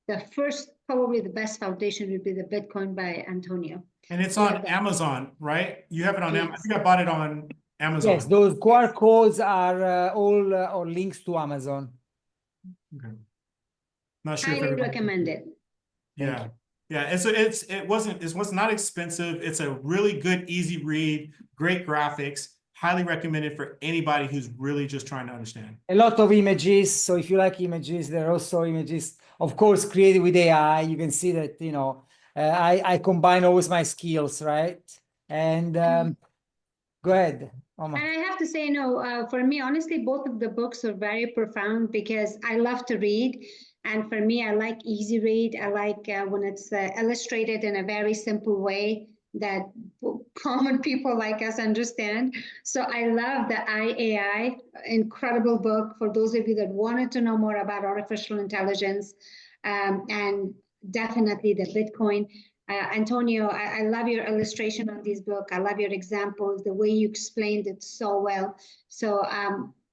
the first, probably the best foundation would be the Bitcoin by Antonio. And it's on Amazon, right? You have it on Amazon. I think I bought it on Amazon. Yes, those QR codes are all or links to Amazon. Okay. Not sure if Highly everybody. recommend it. Yeah. Yeah, it was not expensive. It's a really good, easy read, great graphics, highly recommended for anybody who's really just trying to understand. A lot of images. So if you like images, there are also images, of course, created with AI. You can see that, you know, I combine always my skills, right? And go ahead, Oma. And I have to say, no, for me, honestly, both of the books are very profound because I love to read. And for me, I like easy read. I like when it's illustrated in a very simple way that common people like us understand. So I love the IAI, incredible book for those of you that wanted to know more about artificial intelligence, and definitely the Bitcoin. Antonio, I love your illustration on this book. I love your examples, the way you explained it so well. So,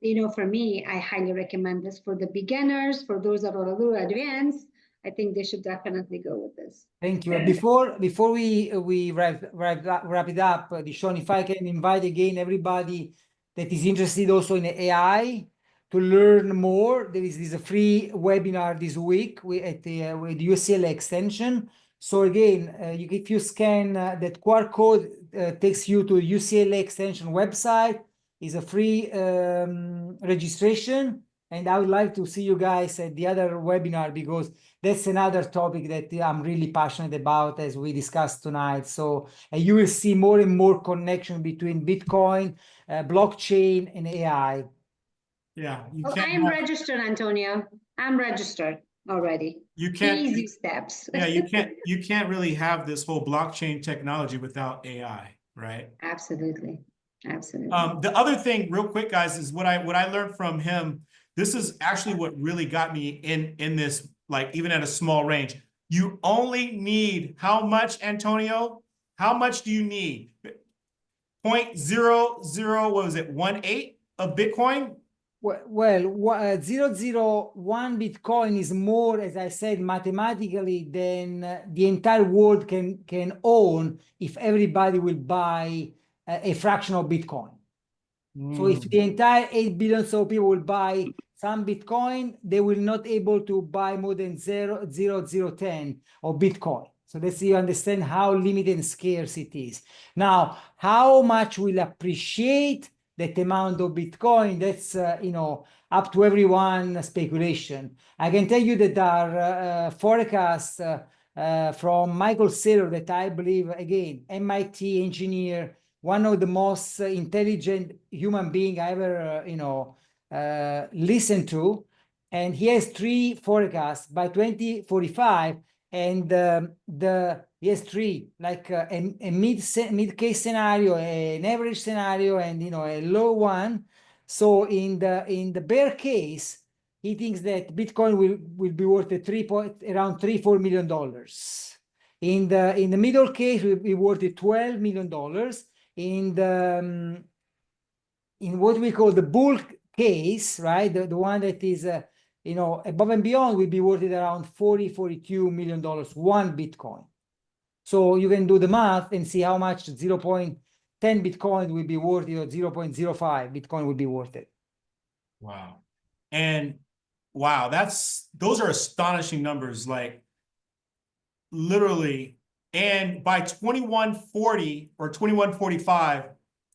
you know, for me, I highly recommend this for the beginners, for those that are a little advanced. I think they should definitely go with this. Thank you. Before we wrap it up, Dishawn, if I can invite again everybody that is interested also in AI, to learn more, there is this free webinar this week with UCLA Extension. So again, if you scan that QR code, takes you to UCLA Extension website. It's a free registration. And I would like to see you guys at the other webinar, because that's another topic that I'm really passionate about, as we discussed tonight. So you will see more and more connection between Bitcoin, blockchain, and AI. Yeah, you Oh, can't I'm have- registered, Antonio. I'm registered already. you can't Easy steps. yeah, you can't really have this whole blockchain technology without AI, right? Absolutely. Absolutely. The other thing, real quick, guys, is what I learned from him. This is actually what really got me in this, like even at a small range. You only need how much, Antonio? How much do you need? 0.00, what was it, 1/8 of Bitcoin? Well, 0.001 Bitcoin is more, as I said, mathematically than the entire world can own if everybody will buy a fraction of Bitcoin. So if the entire 8 billion so people will buy some Bitcoin, they will not able to buy more than 0.0010 of Bitcoin. So let's see, you understand how limited and scarce it is. Now, how much will appreciate that amount of Bitcoin? That's up to everyone speculation. I can tell you that there are forecasts from Michael Saylor that I believe, again, MIT engineer, one of the most intelligent human being I ever, listened to. And he has 3 forecasts by 2045. And he has 3, like a mid-case scenario, an average scenario, and, a low one. So in the bear case, he thinks that Bitcoin will be worth around $3-4 million. In the middle case, will be worth $12 million. In what we call the bull case, right? The one that is, above and beyond, will be worth around $42 million, one Bitcoin. So you can do the math and see how much 0.10 Bitcoin will be worth it, or 0.05 Bitcoin will be worth it. Wow. And wow, those are astonishing numbers, like literally. And by 2140 or 2145,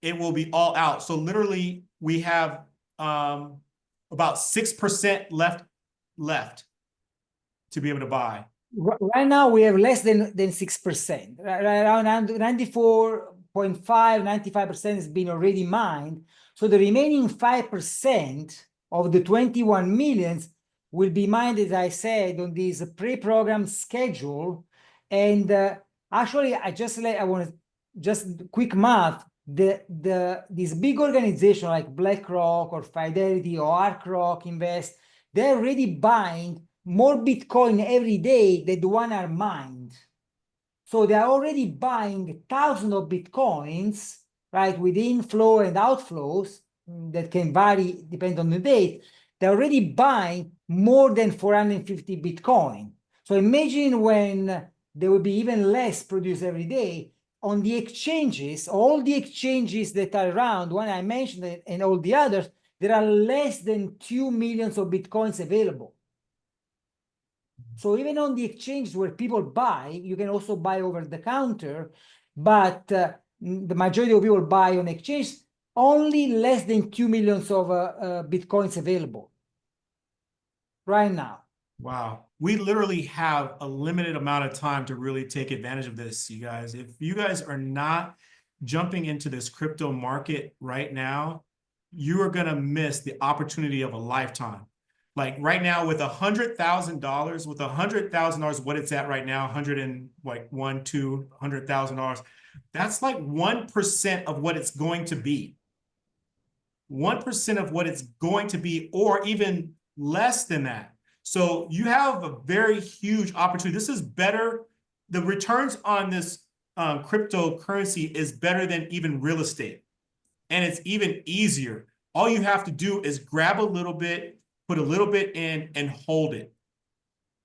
it will be all out. So literally we have about 6% left to be able to buy. Right now we have less than 6%. Around 94.5, 95% has been already mined. So the remaining 5% of the 21 millions will be mined, as I said, on this pre-programmed schedule. And actually, I want to just quick math. This big organization like BlackRock or Fidelity or ArkRock Invest, they're already buying more Bitcoin every day than the one are mined. So they are already buying thousands of Bitcoins, right, with inflow and outflows that can vary depending on the date. They're already buying more than 450 Bitcoin. So imagine when there will be even less produced every day on the exchanges, all the exchanges that are around, one I mentioned and all the others, there are less than 2 million of Bitcoins available. So even on the exchange where people buy, you can also buy over the counter, but the majority of people buy on exchange, only less than 2 million of Bitcoins available right now. Wow. We literally have a limited amount of time to really take advantage of this, you guys. If you guys are not jumping into this crypto market right now, you are going to miss the opportunity of a lifetime. Like right now with $100,000, what it's at right now, $100,000, that's like 1% of what it's going to be. 1% of what it's going to be, or even less than that. So you have a very huge opportunity. This is better. The returns on this cryptocurrency is better than even real estate. And it's even easier. All you have to do is grab a little bit, put a little bit in, and hold it.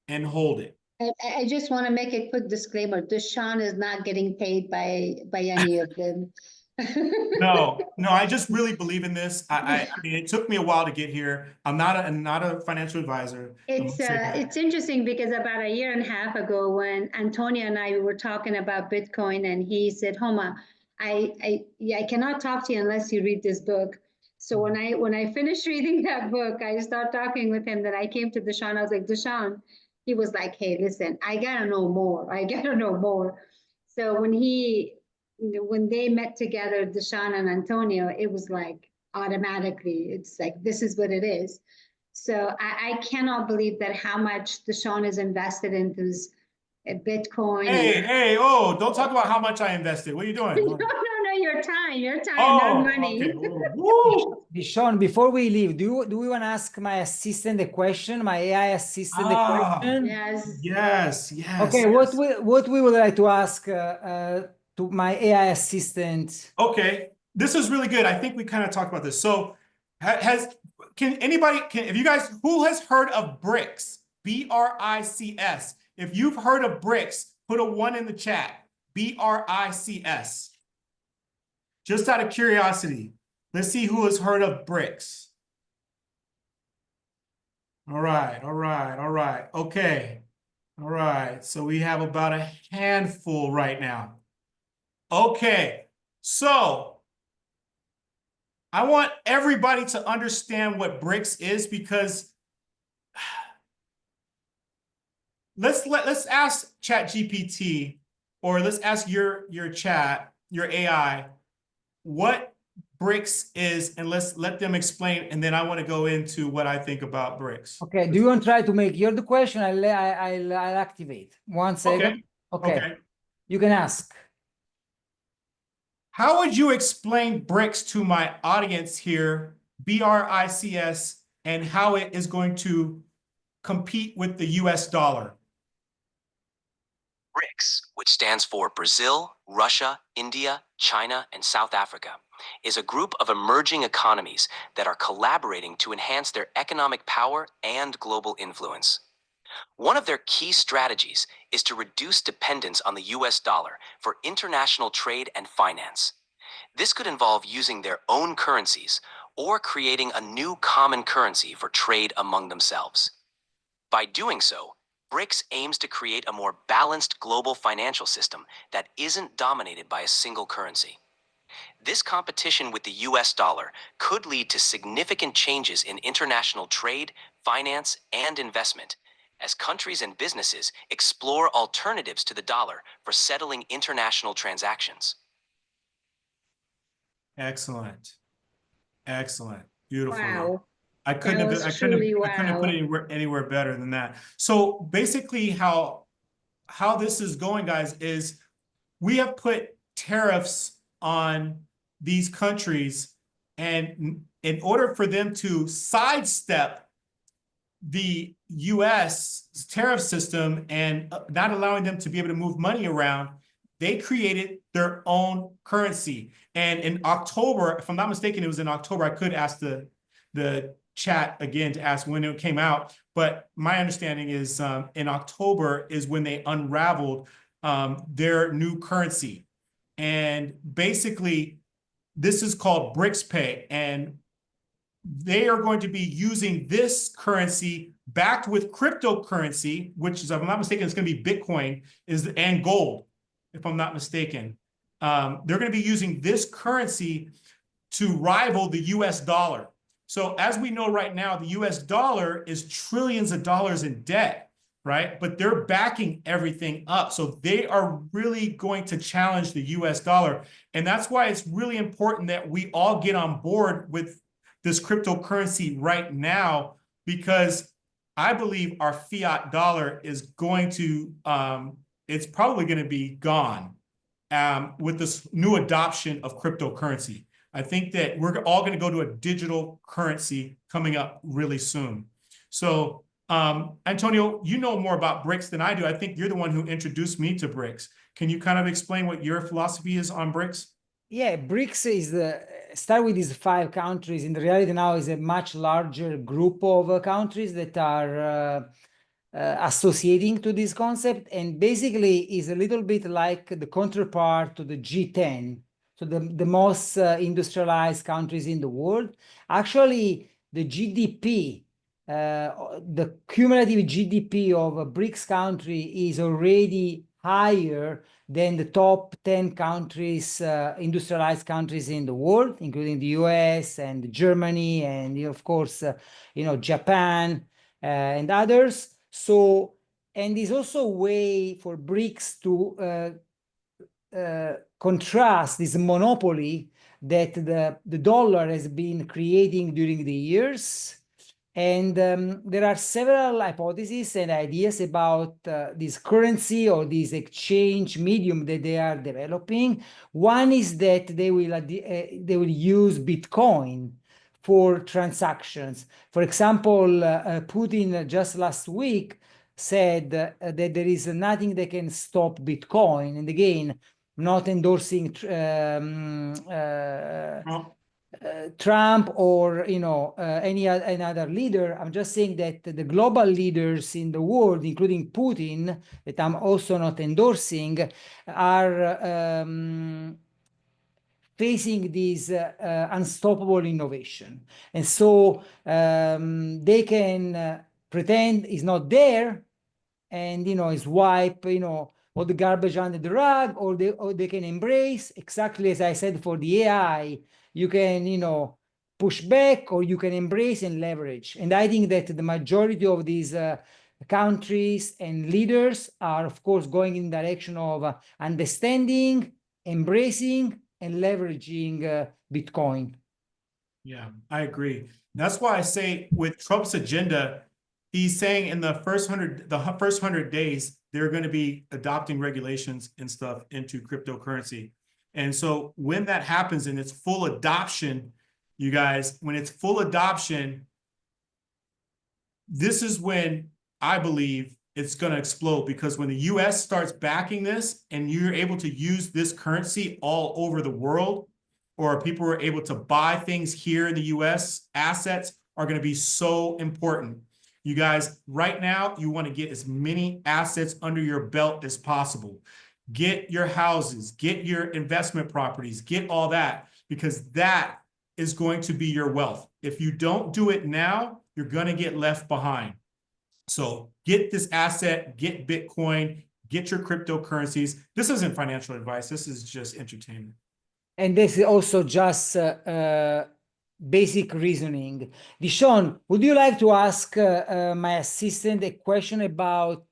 And hold it. I just want to make a quick disclaimer. Dishawn is not getting paid by any of them. No, I just really believe in this. I mean, it took me a while to get here. I'm not a financial advisor. It's interesting because about a year and a half ago, when Antonio and I were talking about Bitcoin, and he said, "Homa, I cannot talk to you unless you read this book." So when I finished reading that book, I started talking with him. Then I came to Dishawn. I was like, Dishawn. He was like, "Hey, listen, I gotta know more. I gotta know more." So when they met together, Dishawn and Antonio, it was like automatically, it's like, this is what it is. So I cannot believe that how much Dishawn is invested into this Bitcoin. Hey, don't talk about how much I invested. What are you doing? No, your time, not money. Okay. Woo. Dishawn, before we leave, do we want to ask my assistant a question, my AI assistant a question? Yes. Okay, what we would like to ask to my AI assistant? Okay, this is really good. I think we kind of talked about this. So, if you guys, who has heard of BRICS? BRICS. If you've heard of BRICS, put a 1 in the chat. BRICS. Just out of curiosity, let's see who has heard of BRICS. All right. Okay. All right. So we have about a handful right now. Okay. So I want everybody to understand what BRICS is, because let's ask ChatGPT, or let's ask your chat, your AI, what BRICS is, and let's let them explain, and then I want to go into what I think about BRICS. Okay, do you want to try to make your the question? I'll activate. 1 second. Okay. You can ask. How would you explain BRICS to my audience here, BRICS, and how it is going to compete with the US dollar? BRICS, which stands for Brazil, Russia, India, China, and South Africa, is a group of emerging economies that are collaborating to enhance their economic power and global influence. One of their key strategies is to reduce dependence on the US dollar for international trade and finance. This could involve using their own currencies or creating a new common currency for trade among themselves. By doing so, BRICS aims to create a more balanced global financial system that isn't dominated by a single currency. This competition with the US dollar could lead to significant changes in international trade, finance, and investment, as countries and businesses explore alternatives to the dollar for settling international transactions. Excellent. Beautiful. Wow. I couldn't have put it anywhere better than that. So basically how this is going, guys, is we have put tariffs on these countries, and in order for them to sidestep the US tariff system and not allowing them to be able to move money around, they created their own currency. And in October, if I'm not mistaken, it was in October, I could ask the chat again to ask when it came out, but my understanding is in October is when they unraveled their new currency. And basically, this is called BRICS Pay, and they are going to be using this currency backed with cryptocurrency, which is, if I'm not mistaken, it's going to be Bitcoin and gold, if I'm not mistaken. They're going to be using this currency to rival the US dollar. So as we know right now, the US dollar is trillions of dollars in debt, right? But they're backing everything up. So they are really going to challenge the US dollar. And that's why it's really important that we all get on board with this cryptocurrency right now, because I believe our fiat dollar is going to, it's probably going to be gone with this new adoption of cryptocurrency. I think that we're all going to go to a digital currency coming up really soon. So, Antonio, you know more about BRICS than I do. I think you're the one who introduced me to BRICS. Can you kind of explain what your philosophy is on BRICS? Yeah, BRICS is start with these 5 countries. In reality now is a much larger group of countries that are associating to this concept, and basically is a little bit like the counterpart to the G10 so the most industrialized countries in the world. Actually, the GDP, the cumulative GDP of a BRICS country is already higher than the top 10 countries, industrialized countries in the world, including the US and Germany and, of course, Japan and others. So, and it's also a way for BRICS to contrast this monopoly that the dollar has been creating during the years. And there are several hypotheses and ideas about this currency or this exchange medium that they are developing. One is that they will use Bitcoin for transactions. For example, Putin just last week said that there is nothing that can stop Bitcoin. And again, not endorsing Trump or any other leader. I'm just saying that the global leaders in the world, including Putin, that I'm also not endorsing, are facing this unstoppable innovation. And so they can pretend it's not there and is wipe all the garbage under the rug, or they can embrace, exactly as I said for the AI, you can push back or you can embrace and leverage. And I think that the majority of these countries and leaders are, of course, going in the direction of understanding, embracing, and leveraging Bitcoin. Yeah, I agree. That's why I say with Trump's agenda, he's saying in the first 100 days, they're going to be adopting regulations and stuff into cryptocurrency. And so when that happens and it's full adoption, you guys, when it's full adoption, this is when I believe it's going to explode, because when the US starts backing this and you're able to use this currency all over the world, or people are able to buy things here in the US, assets are going to be so important. You guys, right now, you want to get as many assets under your belt as possible. Get your houses, get your investment properties, get all that, because that is going to be your wealth. If you don't do it now, you're going to get left behind. So get this asset, get Bitcoin, get your cryptocurrencies. This isn't financial advice. This is just entertainment. And this is also just basic reasoning. Dishawn, would you like to ask my assistant a question about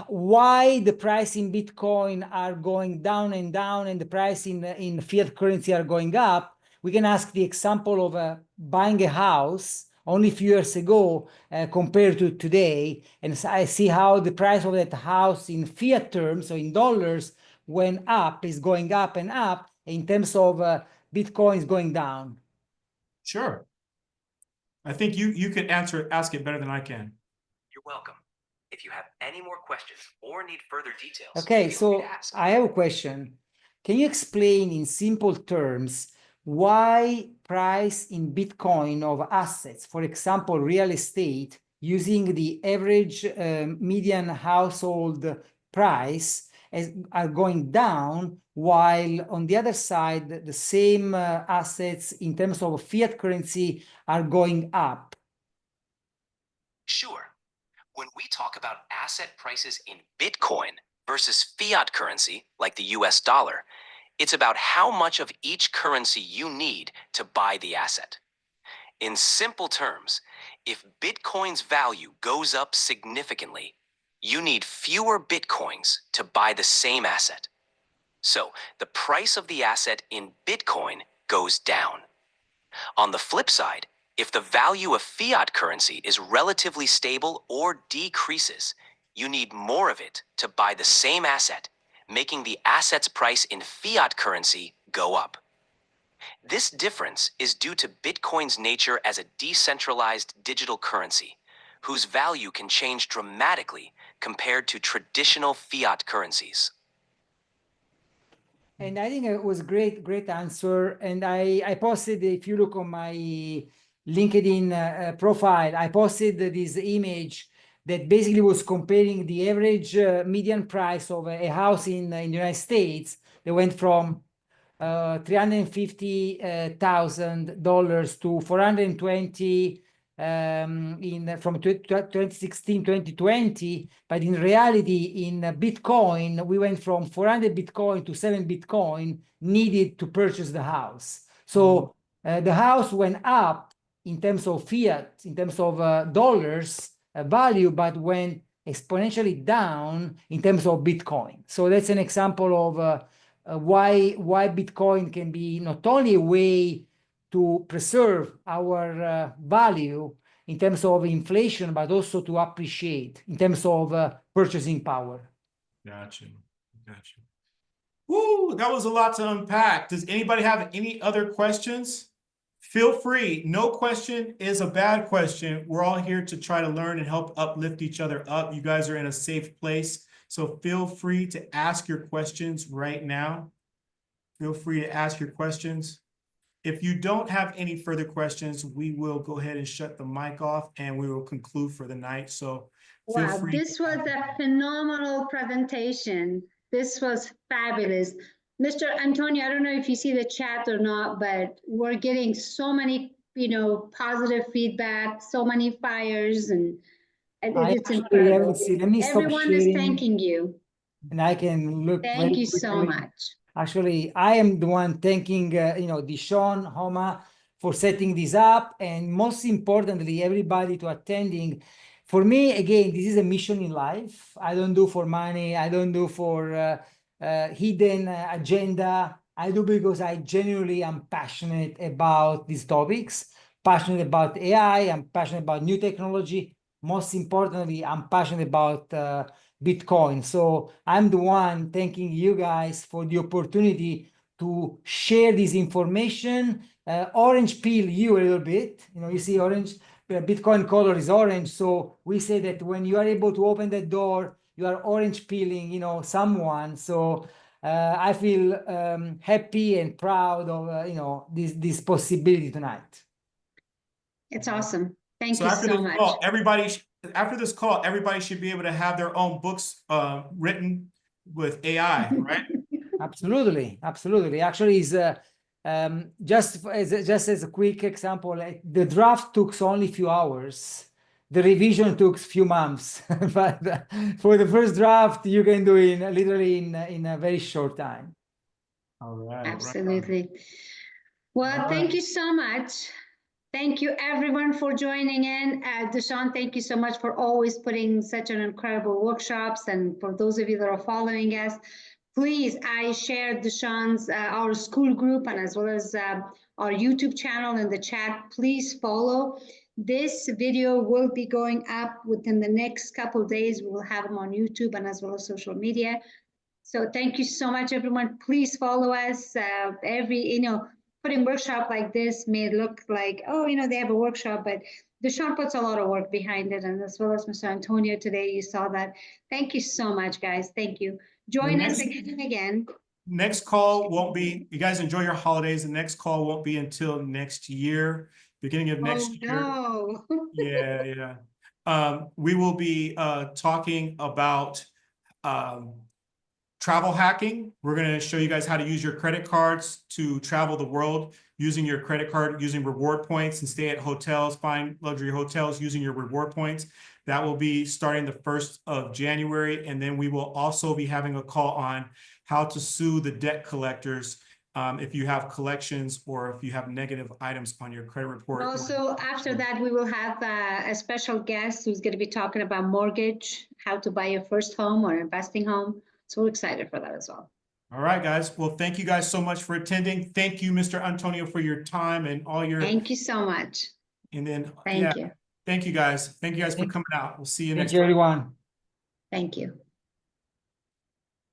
why the price in Bitcoin are going down and down and the price in fiat currency are going up? We can ask the example of buying a house only a few years ago compared to today. And I see how the price of that house in fiat terms, so in dollars, went up, is going up and up. In terms of Bitcoin is going down. Sure. I think you could ask it better than I can. You're welcome. If you have any more questions or need further details, Okay, feel free so to ask. I have a question. Can you explain in simple terms why price in Bitcoin of assets, for example, real estate, using the average median household price are going down, while on the other side, the same assets in terms of fiat currency are going up? Sure. When we talk about asset prices in Bitcoin versus fiat currency, like the US dollar, it's about how much of each currency you need to buy the asset. In simple terms, if Bitcoin's value goes up significantly, you need fewer Bitcoins to buy the same asset. So the price of the asset in Bitcoin goes down. On the flip side, if the value of fiat currency is relatively stable or decreases, you need more of it to buy the same asset, making the asset's price in fiat currency go up. This difference is due to Bitcoin's nature as a decentralized digital currency, whose value can change dramatically compared to traditional fiat currencies. And I think it was great answer. And I posted, if you look on my LinkedIn profile, I posted this image that basically was comparing the average median price of a house in the United States that went from $350,000 to 420 from 2016 2020, but in reality in Bitcoin we went from 400 Bitcoin to 7 Bitcoin needed to purchase the house. So the house went up in terms of fiat, in terms of dollars value, but went exponentially down in terms of Bitcoin. So that's an example of why Bitcoin can be not only a way to preserve our value in terms of inflation, but also to appreciate in terms of purchasing power. Gotcha. Gotcha. Woo, that was a lot to unpack. Does anybody have any other questions? Feel free. No question is a bad question. We're all here to try to learn and help uplift each other up. You guys are in a safe place. So feel free to ask your questions right now. Feel free to ask your questions. If you don't have any further questions, we will go ahead and shut the mic off and we will conclude for the night. So feel Wow, free. this was a phenomenal presentation. This was fabulous. Mr. Antonio, I don't know if you see the chat or not, but we're getting so many, positive feedback, so many fires, and it's incredible. Let me stop Everyone is sharing, thanking you. and I can look Thank very you so quickly. much. Actually, I am the one thanking, Dishawn, Homa, for setting this up, and most importantly, everybody to attending. For me, again, this is a mission in life. I don't do for money. I don't do for hidden agenda. I do because I genuinely am passionate about these topics, passionate about AI, I'm passionate about new technology. Most importantly, I'm passionate about Bitcoin. So I'm the one thanking you guys for the opportunity to share this information. Orange peel you a little bit. You see orange, Bitcoin color is orange. So we say that when you are able to open that door, you are orange peeling, someone. So I feel happy and proud of, this possibility tonight. It's awesome. Thank So you after so this much. call, everybody should be able to have their own books written with AI, right? Absolutely. Actually, is just as a quick example, the draft took only a few hours. The revision took a few months, but for the first draft, you can do it literally in a very short time. All right. Absolutely. Well, thank you so much. Thank you everyone for joining in. Dishawn, thank you so much for always putting such an incredible workshops. And for those of you that are following us, please, I shared Dishawn's, our school group, and as well as our YouTube channel in the chat. Please follow. This video will be going up within the next couple of days. We will have them on YouTube and as well as social media. So thank you so much, everyone. Please follow us. Putting workshop like this may look like, they have a workshop, but Dishawn puts a lot of work behind it, and as well as Mr. Antonio today, you saw that. Thank you so much, guys. Thank you. Join us again and again. Next call won't be, you guys enjoy your holidays. The next call won't be until next year, beginning of next year. No. Yeah. We will be talking about travel hacking. We're going to show you guys how to use your credit cards to travel the world using your credit card, using reward points, and stay at hotels, find luxury hotels using your reward points. That will be starting the 1st of January. And then we will also be having a call on how to sue the debt collectors if you have collections or if you have negative items on your credit report. Also, after that, we will have a special guest who's going to be talking about mortgage, how to buy your first home or investing home. So we're excited for that as well. All right, guys. Well, thank you guys so much for attending. Thank you, Mr. Antonio, for your time and all your... Thank you so much. And then, Thank you. Thank you, guys. Thank you guys for coming out. We'll see you next Thank you, time. everyone. Thank you.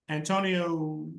Antonio.